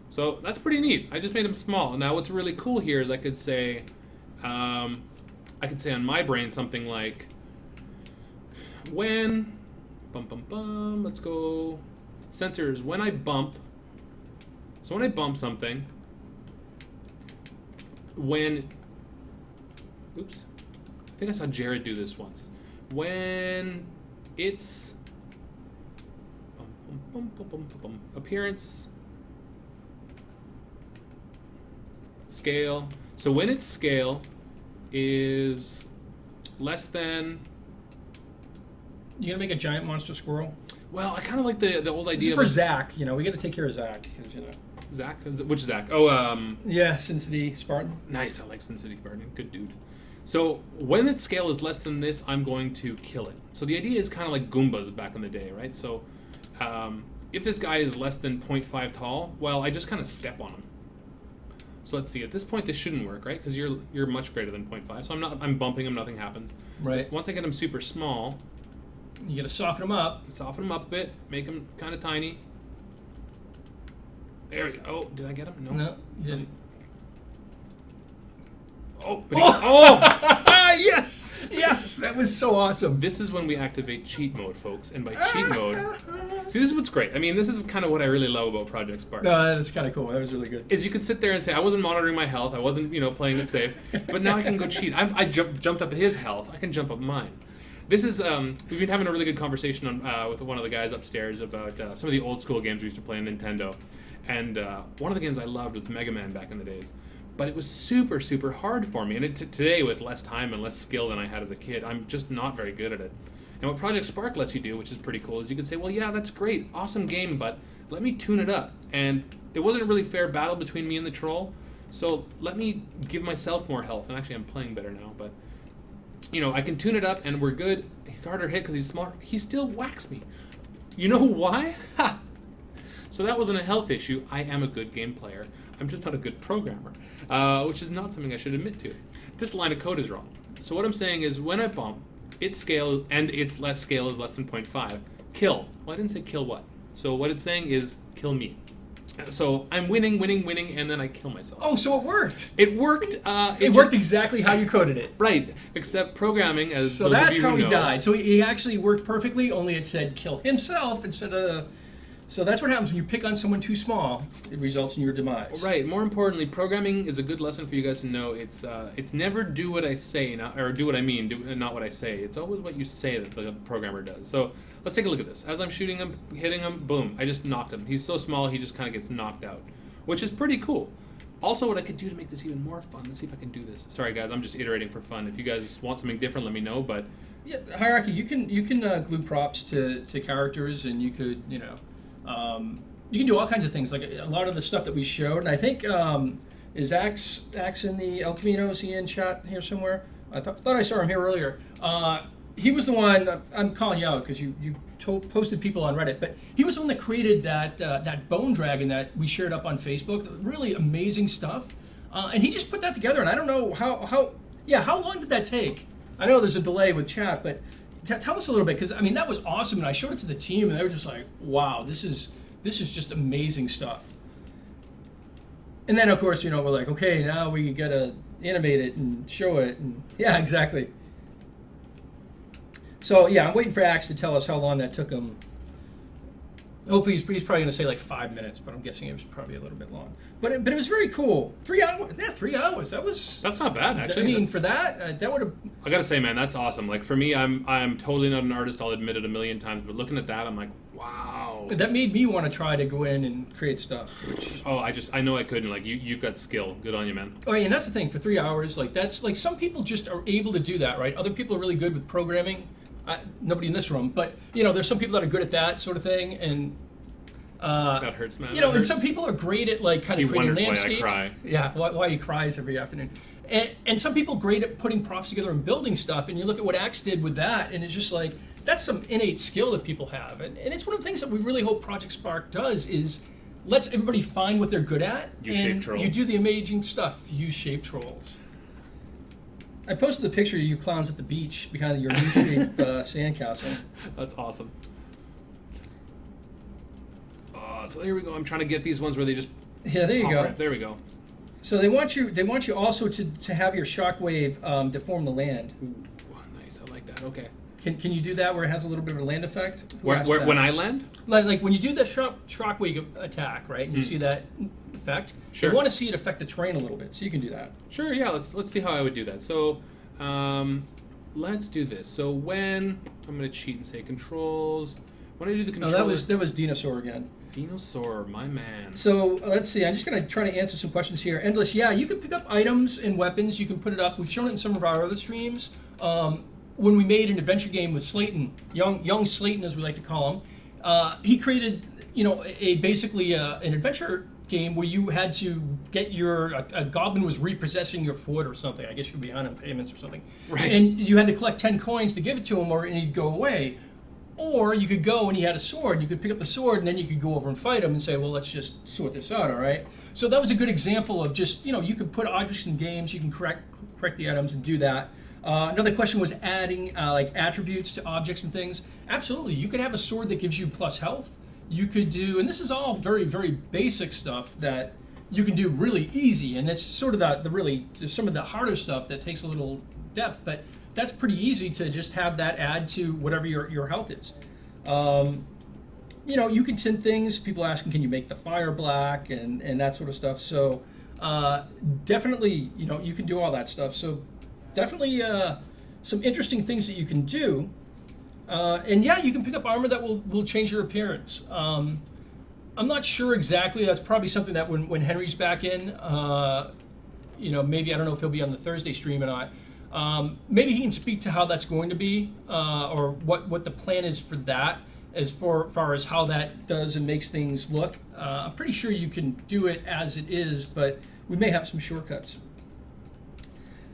So that's pretty neat. I just made him small. Now what's really cool here is I could say on my brain something like when let's go sensors when I bump something I think I saw Jared do this once. When it's appearance scale. So when its scale is less than. You gonna make a giant monster squirrel? Well, I kind of like the old idea. This is for Zach. We got to take care of Zach because Zach. Which Zach? Oh, yeah, Sin City Spartan. Nice. I like Sin City Spartan. Good dude. So when its scale is less than this, I'm going to kill it. So the idea is kind of like Goombas back in the day, right? So if this guy is less than 0.5 tall, well, I just kind of step on him. So let's see. At this point, this shouldn't work, right? Because you're much greater than 0.5. So I'm bumping him. Nothing happens. Right. Once I get him super small, You got to soften them up. soften him up a bit, make him kind of tiny. There we go. Oh, did I get him? No. No, you didn't. Oh, but oh! Yes, yes, that was so awesome. This is when we activate cheat mode, folks. And by cheat mode, see, this is what's great. I mean, this is kind of what I really love about Project Spark. No, that's kind of cool. That was really good. Is you can sit there and say, I wasn't monitoring my health. I wasn't, playing it safe. But now I can go cheat. I jumped up his health. I can jump up mine. This is, we've been having a really good conversation with one of the guys upstairs about some of the old school games we used to play on Nintendo. And one of the games I loved was Mega Man back in the days. But it was super, super hard for me. And today, with less time and less skill than I had as a kid, I'm just not very good at it. And what Project Spark lets you do, which is pretty cool, is you can say, well, yeah, that's great, awesome game, but let me tune it up. And it wasn't a really fair battle between me and the troll, so let me give myself more health. And actually, I'm playing better now, but, I can tune it up, and we're good. He's harder hit because he's smaller. He still whacks me. You know why? Ha! So that wasn't a health issue. I am a good game player. I'm just not a good programmer, which is not something I should admit to. This line of code is wrong. So what I'm saying is when I bump, its scale and its less scale is less than 0.5. Kill. Well, I didn't say kill what. So what it's saying is kill me. So I'm winning, and then I kill myself. Oh, so it worked. It worked. It worked exactly how you coded it. Right, except programming, as So those that's of you how who he know, died. So he actually worked perfectly, only it said kill himself instead of... So that's what happens when you pick on someone too small. It results in your demise. Right. More importantly, programming is a good lesson for you guys to know. It's never do what I say, or do what I mean, not what I say. It's always what you say that the programmer does. So let's take a look at this. As I'm shooting him, hitting him, boom, I just knocked him. He's so small, he just kind of gets knocked out, which is pretty cool. Also, what I could do to make this even more fun, let's see if I can do this. Sorry, guys, I'm just iterating for fun. If you guys want something different, let me know, but... Yeah, Hierarchy, you can glue props to characters, and you could, you can do all kinds of things, like a lot of the stuff that we showed. And I think, is Axe in the El Camino? Is he in chat here somewhere? I thought I saw him here earlier. He was the one, I'm calling you out because you posted people on Reddit, but he was the one that created that bone dragon that we shared up on Facebook. Really amazing stuff. And he just put that together, and I don't know how long did that take? I know there's a delay with chat, but tell us a little bit, because I mean that was awesome, and I showed it to the team, and they were just like, "Wow, this is just amazing stuff." And then of course, we're like, "Okay, now we gotta animate it and show it," and yeah, exactly. So yeah, I'm waiting for Axe to tell us how long that took him. Hopefully, he's probably going to say like 5 minutes, but I'm guessing it was probably a little bit long. But it was very cool. 3 hours. Yeah, 3 hours. That's not bad, actually. I mean, for that would have. I gotta say, man, that's awesome. Like for me, I'm totally not an artist. I'll admit it a million times. But looking at that, I'm like, wow. That made me want to try to go in and create stuff. Which... Oh, I know I couldn't. Like you've got skill. Good on you, man. Oh, yeah, and that's the thing. For 3 hours, like that's like some people just are able to do that, right? Other people are really good with programming. Nobody in this room, but there's some people that are good at that sort of thing, and. That hurts, man. And some people are great at like kind of creating landscapes. Why I cry. Yeah, why he cries every afternoon. And some people great at putting props together and building stuff. And you look at what Axe did with that, and it's just like that's some innate skill that people have. And it's one of the things that we really hope Project Spark does is lets everybody find what they're good at. U-shaped trolls. You do the amazing stuff. U-shaped trolls. I posted the picture of you clowns at the beach behind your U-shaped sandcastle. That's awesome. So here we go. I'm trying to get these ones where they just there you go. Right. There we go. So they want you also to have your shockwave deform the land. Ooh, nice. I like that. Okay. Can you do that where it has a little bit of a land effect? Where when I land? Like when you do the shockwave attack, right? And you see that effect. Sure. You want to see it affect the terrain a little bit, so you can do that. Sure. Yeah. Let's see how I would do that. So, let's do this. So when I'm going to cheat and say controls. When I do the controller. Oh, that was Dinosaur again. Dinosaur, my man. So let's see. I'm just going to try to answer some questions here. Endless, yeah, you can pick up items and weapons. You can put it up. We've shown it in some of our other streams. When we made an adventure game with Slayton, young Slayton, as we like to call him, he created, basically an adventure game where you had to get a goblin was repossessing your fort or something. I guess you would be on payments or something. Right. And you had to collect 10 coins to give it to him, and he'd go away. Or you could go and he had a sword, and you could pick up the sword, and then you could go over and fight him and say, well, let's just sort this out, all right? So that was a good example of just, you could put objects in games, you can correct the items and do that. Another question was adding like attributes to objects and things. Absolutely, you could have a sword that gives you plus health. You could do, and this is all very, very basic stuff that you can do really easy, and it's sort of there's some of the harder stuff that takes a little depth, but that's pretty easy to just have that add to whatever your health is. You can tint things. People asking, can you make the fire black and that sort of stuff. So definitely, you can do all that stuff. So definitely some interesting things that you can do. And yeah, you can pick up armor that will change your appearance. I'm not sure exactly. That's probably something that when Henry's back in, maybe, I don't know if he'll be on the Thursday stream or not. Maybe he can speak to how that's going to be, or what the plan is for that, as far as how that does and makes things look. I'm pretty sure you can do it as it is, but we may have some shortcuts.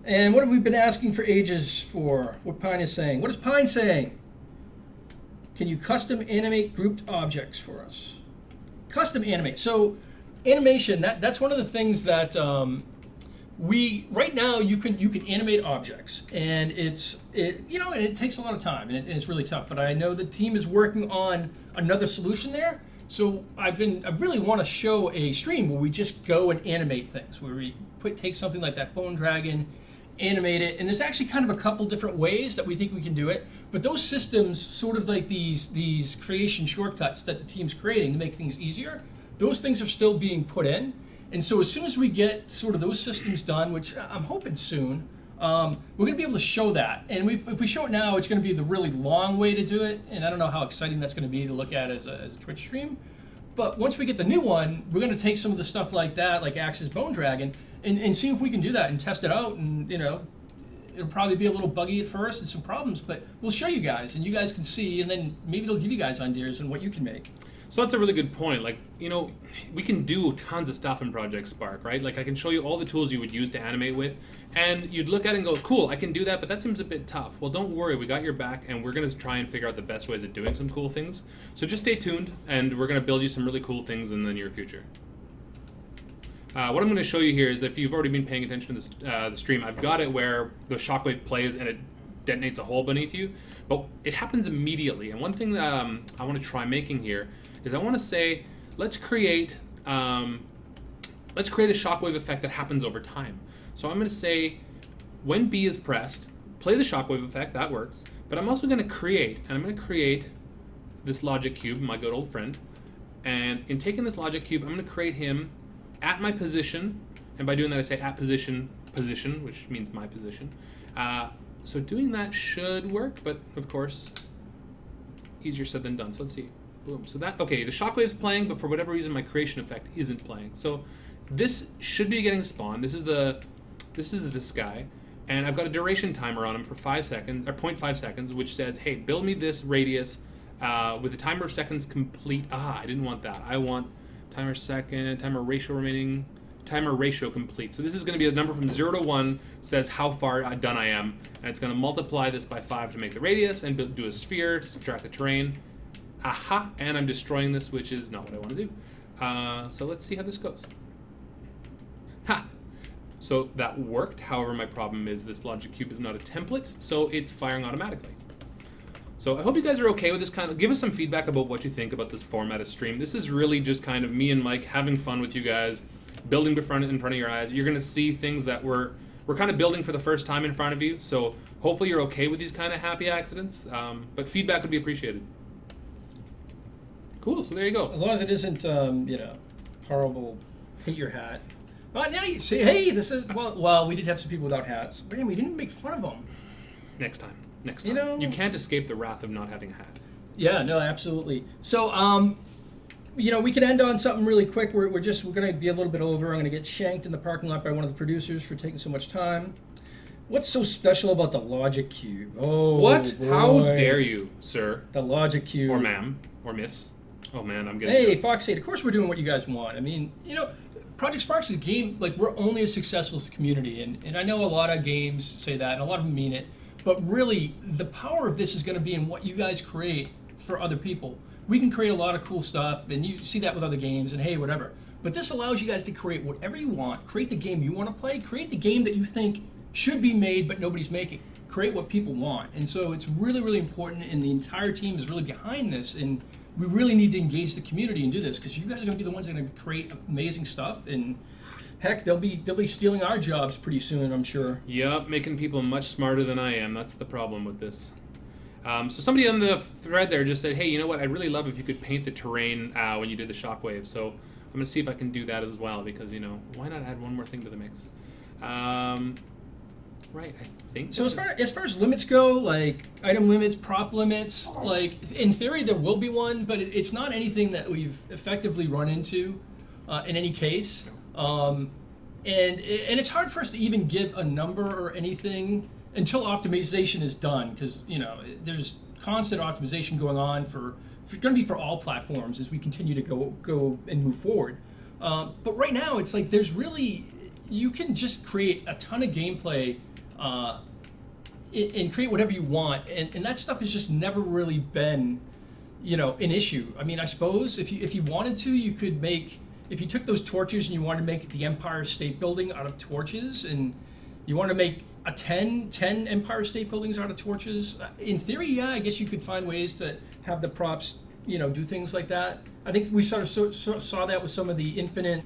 And what have we been asking for ages for? What Pine is saying. What is Pine saying? Can you custom animate grouped objects for us? Custom animate. So animation, that's one of the things that right now you can animate objects, and it takes a lot of time, and it's really tough. But I know the team is working on another solution there. So I really want to show a stream where we just go and animate things, where we take something like that bone dragon, animate it, and there's actually kind of a couple different ways that we think we can do it. But those systems, sort of like these creation shortcuts that the team's creating to make things easier, those things are still being put in. And so as soon as we get sort of those systems done, which I'm hoping soon, we're going to be able to show that. And if we show it now, it's going to be the really long way to do it. And I don't know how exciting that's going to be to look at as a Twitch stream. But once we get the new one, we're going to take some of the stuff like that, like Axe's Bone Dragon, and see if we can do that and test it out. And, it'll probably be a little buggy at first and some problems, but we'll show you guys, and you guys can see, and then maybe it'll give you guys ideas on what you can make. So that's a really good point. Like, we can do tons of stuff in Project Spark, right? Like, I can show you all the tools you would use to animate with, and you'd look at it and go, cool, I can do that, but that seems a bit tough. Well, don't worry, we got your back, and we're going to try and figure out the best ways of doing some cool things. So just stay tuned, and we're going to build you some really cool things in the near future. What I'm going to show you here is, if you've already been paying attention to the stream, I've got it where the shockwave plays and it detonates a hole beneath you, but it happens immediately. And one thing that I want to try making here is I want to say, let's create a shockwave effect that happens over time. So I'm going to say, when B is pressed, play the shockwave effect, that works, but I'm also going to create this logic cube, my good old friend, and in taking this logic cube, I'm going to create him at my position, and by doing that I say at position, which means my position. So doing that should work, but of course, easier said than done. So let's see. Boom. So okay, the shockwave's playing, but for whatever reason my creation effect isn't playing. So this should be getting spawned. This is this guy, and I've got a duration timer on him for 5 seconds, or 0.5 seconds, which says, hey, build me this radius with a timer of seconds complete. I didn't want that. I want timer second, timer ratio complete. So this is going to be a number from 0 to 1, says how far done I am, and it's going to multiply this by 5 to make the radius, and do a sphere to subtract the terrain. And I'm destroying this, which is not what I want to do. So let's see how this goes. So that worked. However, my problem is this logic cube is not a template, so it's firing automatically. So I hope you guys are okay with this kind of. Give us some feedback about what you think about this format of stream. This is really just kind of me and Mike having fun with you guys, building in front of your eyes. You're going to see things that we're kind of building for the first time in front of you. So hopefully you're okay with these kind of happy accidents. But feedback would be appreciated. Cool. So there you go. As long as it isn't, horrible. Hate your hat. Well, now you say, hey, this is well. We did have some people without hats. Man, we didn't make fun of them. Next time. You can't escape the wrath of not having a hat. Yeah, no, absolutely. So, we can end on something really quick. We're going to be a little bit over. I'm going to get shanked in the parking lot by one of the producers for taking so much time. What's so special about the logic cube? Oh, what? Boy. How dare you, sir? The logic cube. Or ma'am. Or miss. Oh, man, I'm getting... Hey, Fox 8, of course we're doing what you guys want. I mean, Project Sparks is a game, like, we're only as successful as the community. And I know a lot of games say that, and a lot of them mean it. But really, the power of this is going to be in what you guys create for other people. We can create a lot of cool stuff, and you see that with other games, and hey, whatever. But this allows you guys to create whatever you want, create the game you want to play, create the game that you think should be made but nobody's making. Create what people want. And so it's really, really important, and the entire team is really behind this, and we really need to engage the community and do this, because you guys are going to be the ones that are going to create amazing stuff, and heck, they'll be stealing our jobs pretty soon, I'm sure. Yep, making people much smarter than I am. That's the problem with this. So somebody on the thread there just said, hey, you know what, I'd really love if you could paint the terrain when you did the shockwave. So I'm going to see if I can do that as well, because, why not add one more thing to the mix? Right, I think so. As far as limits go, like item limits, prop limits, like in theory there will be one, but it's not anything that we've effectively run into in any case. And it's hard for us to even give a number or anything until optimization is done, because there's constant optimization going on for going to be for all platforms as we continue to go and move forward. But right now it's like you can just create a ton of gameplay and create whatever you want, and that stuff has just never really been an issue. I mean, I suppose if you wanted to, you could make, if you took those torches and you wanted to make the Empire State Building out of torches, and you want to make 10 Empire State Buildings out of torches, in theory, yeah, I guess you could find ways to have the props do things like that. I think we sort of saw that with some of the infinite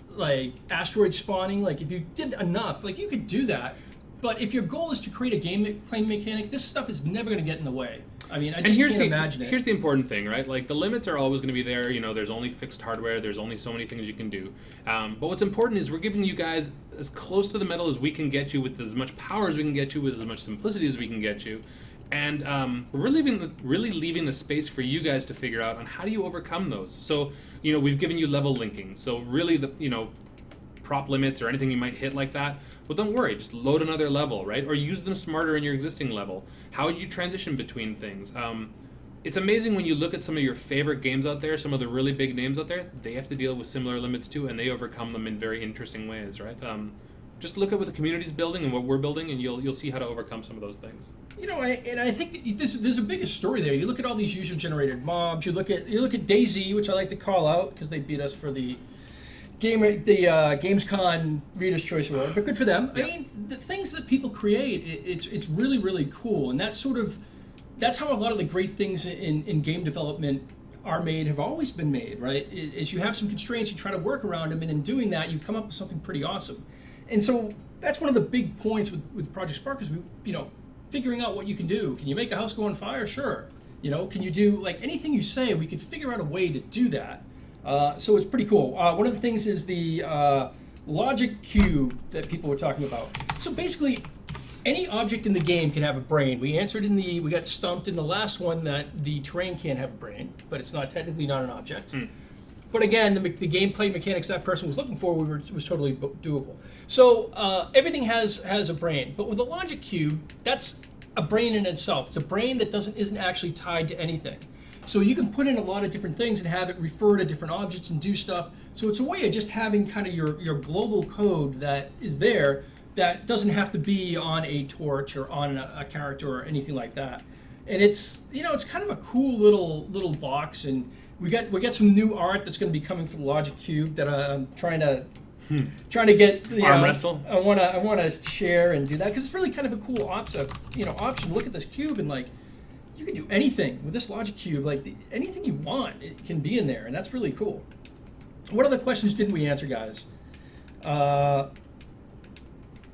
like asteroid spawning. Like if you did enough, like you could do that. But if your goal is to create a gameplay mechanic, this stuff is never going to get in the way. I mean, I just can't imagine it. Here's the important thing, right? Like, the limits are always going to be there. There's only fixed hardware. There's only so many things you can do. But what's important is we're giving you guys as close to the metal as we can get you, with as much power as we can get you, with as much simplicity as we can get you. And we're really leaving the space for you guys to figure out on how do you overcome those. So, we've given you level linking. So really, prop limits or anything you might hit like that, well, don't worry, just load another level, right? Or use them smarter in your existing level. How would you transition between things? It's amazing when you look at some of your favorite games out there, some of the really big names out there, they have to deal with similar limits too, and they overcome them in very interesting ways, right? Just look at what the community's building and what we're building, and you'll see how to overcome some of those things. I think there's a bigger story there. You look at all these user-generated mobs. You look at DayZ, which I like to call out because they beat us for the Gamescom Reader's Choice Award, but good for them. Yep. I mean, the things that people create, it's really, really cool, and that's how a lot of the great things in game development are made, have always been made, right? Is you have some constraints, you try to work around them, and in doing that, you come up with something pretty awesome. And so that's one of the big points with Project Spark is figuring out what you can do. Can you make a house go on fire? Sure. Can you do like anything you say? We could figure out a way to do that. So it's pretty cool. One of the things is the logic cube that people were talking about. So basically, any object in the game can have a brain. We got stumped in the last one that the terrain can't have a brain, but it's technically not an object. But again, the gameplay mechanics that person was looking for was totally doable. So everything has a brain, but with a logic cube, that's a brain in itself. It's a brain that isn't actually tied to anything. So you can put in a lot of different things and have it refer to different objects and do stuff. So it's a way of just having kind of your global code that is there that doesn't have to be on a torch or on a character or anything like that. And it's kind of a cool little box, and we got some new art that's going to be coming from the Logic Cube that I'm trying to get arm wrestle. I want to share and do that because it's really kind of a cool option. Look at this cube and like. You can do anything with this Logic Cube, like anything you want, it can be in there, and that's really cool. What other questions didn't we answer, guys? I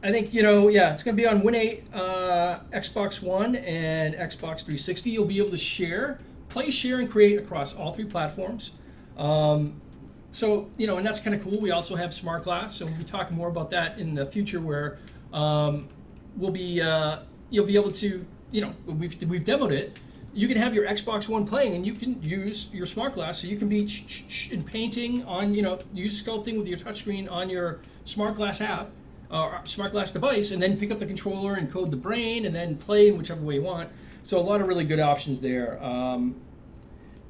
think, it's going to be on Win 8, Xbox One, and Xbox 360. You'll be able to play, share, and create across all three platforms. And that's kind of cool. We also have Smart Glass, so we'll be talking more about that in the future where you'll be able to, we've demoed it. You can have your Xbox One playing, and you can use your Smart Glass, so you can be in painting on, use sculpting with your touchscreen on your Smart Glass app, or Smart Glass device, and then pick up the controller and code the brain, and then play in whichever way you want. So a lot of really good options there.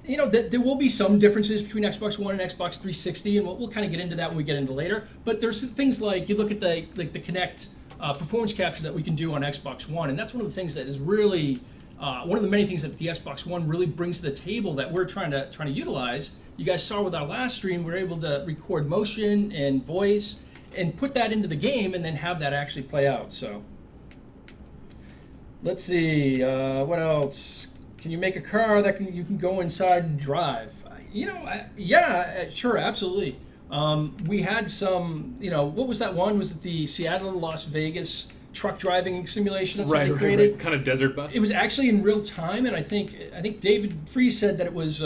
There will be some differences between Xbox One and Xbox 360, and we'll kind of get into that when we get into later. But there's things like you look at the Kinect performance capture that we can do on Xbox One, and that's one of the things that is really one of the many things that the Xbox One really brings to the table that we're trying to utilize. You guys saw with our last stream, we were able to record motion and voice and put that into the game and then have that actually play out. So let's see, what else? Can you make a car that you can go inside and drive? Yeah, sure, absolutely. We had some, what was that one? Was it the Seattle to Las Vegas truck driving simulation that somebody created? Right. Kind of desert bus. It was actually in real time, and I think David Freeze said that it was,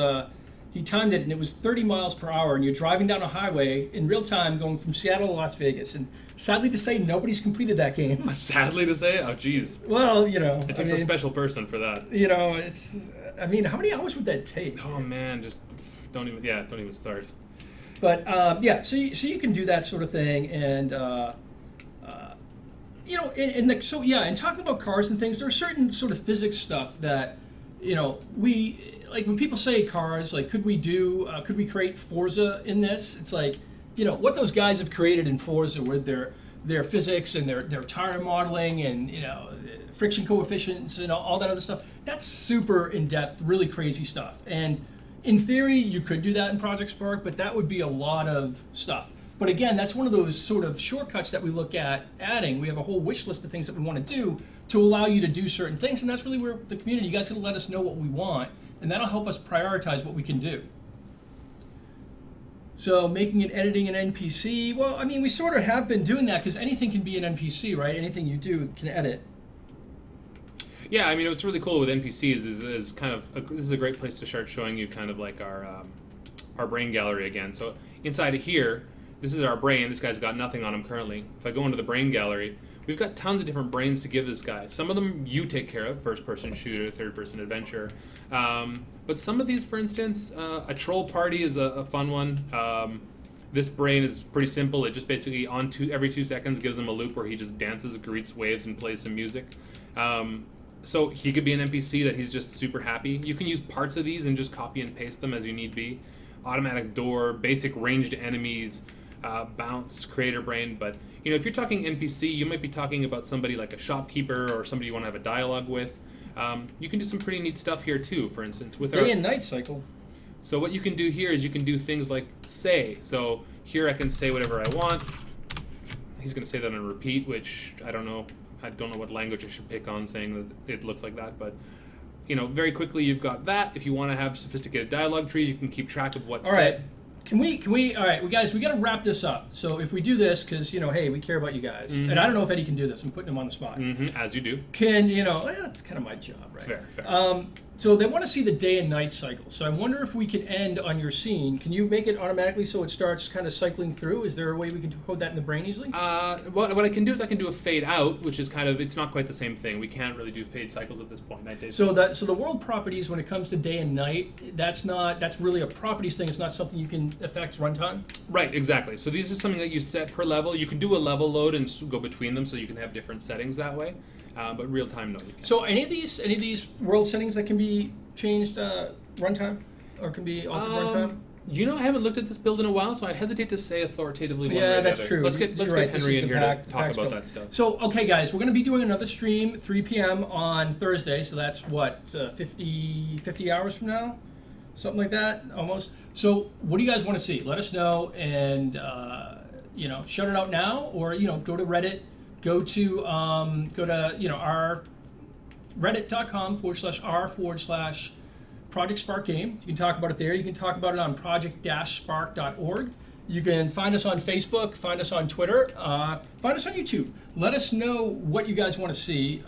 he timed it, and it was 30 miles per hour, and you're driving down a highway in real time going from Seattle to Las Vegas. And sadly to say, nobody's completed that game. Sadly to say? Oh, geez. Well, It takes a special person for that. How many hours would that take? Oh, man, just don't even start. But, so you can do that sort of thing, and, and talking about cars and things, there's certain sort of physics stuff that, like when people say cars, like could we create Forza in this? It's like, what those guys have created in Forza with their physics and their tire modeling and, friction coefficients and all that other stuff, that's super in-depth, really crazy stuff. And in theory, you could do that in Project Spark, but that would be a lot of stuff. But again, that's one of those sort of shortcuts that we look at adding. We have a whole wish list of things that we want to do to allow you to do certain things, and that's really where the community, you guys can let us know what we want, and that'll help us prioritize what we can do. So making and editing an NPC, well, we sort of have been doing that because anything can be an NPC, right? Anything you do can edit. Yeah, what's really cool with NPCs is kind of this is a great place to start showing you kind of like our brain gallery again. So inside of here, this is our brain. This guy's got nothing on him currently. If I go into the brain gallery, we've got tons of different brains to give this guy. Some of them you take care of, first-person shooter, third-person adventure. But some of these, for instance, a troll party is a fun one. This brain is pretty simple. It just basically every 2 seconds gives him a loop where he just dances, greets waves, and plays some music. So he could be an NPC that he's just super happy. You can use parts of these and just copy and paste them as you need be. Automatic door, basic ranged enemies, bounce, creator brain. But if you're talking NPC, you might be talking about somebody like a shopkeeper or somebody you want to have a dialogue with. You can do some pretty neat stuff here too. For instance, with day and night cycle. So what you can do here is you can do things like say. So here I can say whatever I want. He's going to say that on repeat, which I don't know. I don't know what language I should pick on saying that it looks like that, but very quickly you've got that. If you want to have sophisticated dialogue trees, you can keep track of what's said. All right. Can we? All right, guys, we got to wrap this up. So if we do this, because hey, we care about you guys, and I don't know if Eddie can do this. I'm putting him on the spot. As you do. That's kind of my job, right? Fair. So they want to see the day and night cycle. So I wonder if we can end on your scene. Can you make it automatically so it starts kind of cycling through? Is there a way we can code that in the brain easily? What I can do is I can do a fade out, which is kind of, it's not quite the same thing. We can't really do fade cycles at this point. So the world properties, when it comes to day and night, that's really a properties thing. It's not something you can affect runtime. Right, exactly. So these are something that you set per level. You can do a level load and go between them, so you can have different settings that way. But real time, no, you can't. So any of these world settings that can be changed runtime, or can be altered runtime? I haven't looked at this build in a while, so I hesitate to say authoritatively one way or the that's other. true. Let's get Henry in here to talk about that stuff. So, okay, guys, we're going to be doing another stream 3 p.m. on Thursday. So that's 50 hours from now, something like that, almost. So, what do you guys want to see? Let us know, and shut it out now, or go to Reddit. Go to our reddit.com/r/Project Spark Game. You can talk about it there. You can talk about it on project-spark.org. You can find us on Facebook, find us on Twitter, find us on YouTube. Let us know what you guys want to see,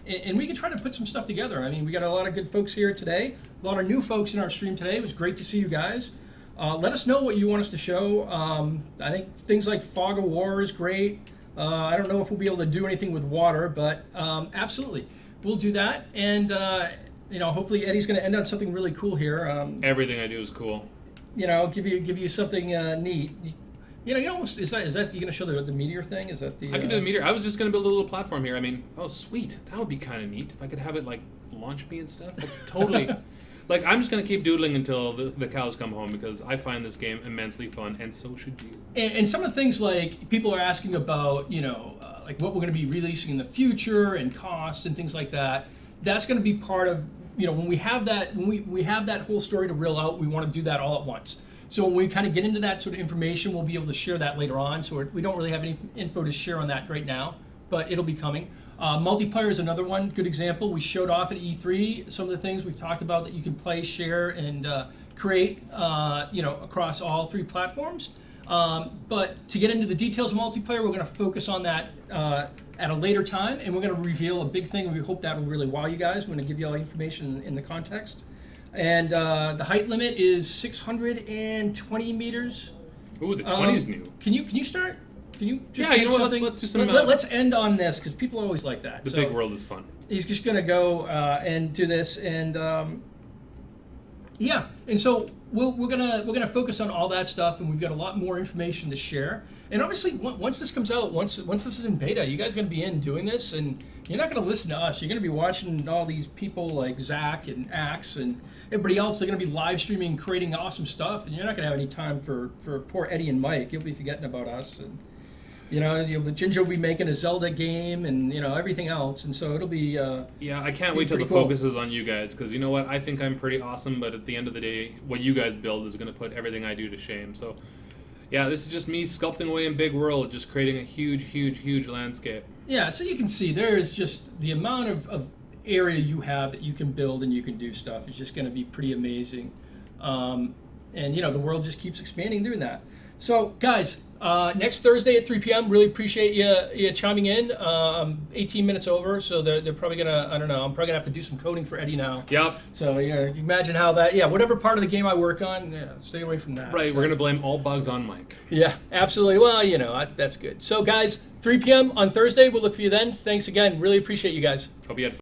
and we can try to put some stuff together. We got a lot of good folks here today, a lot of new folks in our stream today. It was great to see you guys. Let us know what you want us to show. I think things like Fog of War is great. I don't know if we'll be able to do anything with water, but absolutely, we'll do that. And hopefully Eddie's going to end on something really cool here. Everything I do is cool. Give you something neat. Almost is that you going to show the meteor thing? Is that the? I can do the meteor. I was just going to build a little platform here. Oh sweet, that would be kind of neat if I could have it like launch me and stuff. Totally. Like, I'm just going to keep doodling until the cows come home, because I find this game immensely fun, and so should you. And some of the things, like, people are asking about, like what we're going to be releasing in the future and cost and things like that. that's going to be part of, when we have that, when we have that whole story to reel out, we want to do that all at once. So when we kind of get into that sort of information, we'll be able to share that later on. So we don't really have any info to share on that right now, but it'll be coming. Multiplayer is another one, good example. We showed off at E3 some of the things we've talked about that you can play, share, and create, across all 3 platforms. But to get into the details of multiplayer, we're going to focus on that at a later time, and we're going to reveal a big thing, and we hope that will really wow you guys. We're going to give you all the information in the context. And the height limit is 620 meters. Ooh, the 20 is new. Can you start? Can you just Yeah, take you know what, something? let's do some, Let's end on this because people always like that. The So big world is fun. he's just going to go and do this, and and so we're gonna focus on all that stuff, and we've got a lot more information to share. And obviously, once this comes out, once this is in beta, you guys are gonna be in doing this, and you're not gonna listen to us. You're gonna be watching all these people like Zach and Axe and everybody else. They're gonna be live streaming, creating awesome stuff, and you're not gonna have any time for poor Eddie and Mike. You'll be forgetting about us, and Ginger will be making a Zelda game, and everything else, and so it'll be. Yeah, I can't wait till the pretty cool. focus is on you guys, because you know what? I think I'm pretty awesome, but at the end of the day, what you guys build is going to put everything I do to shame. So, yeah, this is just me sculpting away in big world, just creating a huge, huge, huge landscape. Yeah, so you can see there is just the amount of area you have that you can build and you can do stuff is just going to be pretty amazing. And the world just keeps expanding doing that. So, guys, next Thursday at 3 p.m., really appreciate you chiming in. 18 minutes over, so they're probably going to, I don't know, I'm probably going to have to do some coding for Eddie now. Yep. So, you can imagine how that, whatever part of the game I work on, stay away from that. Right, So, we're going to blame all bugs on Mike. Yeah, absolutely. Well, that's good. So, guys, 3 p.m. on Thursday, we'll look for you then. Thanks again. Really appreciate you guys. Hope you had fun.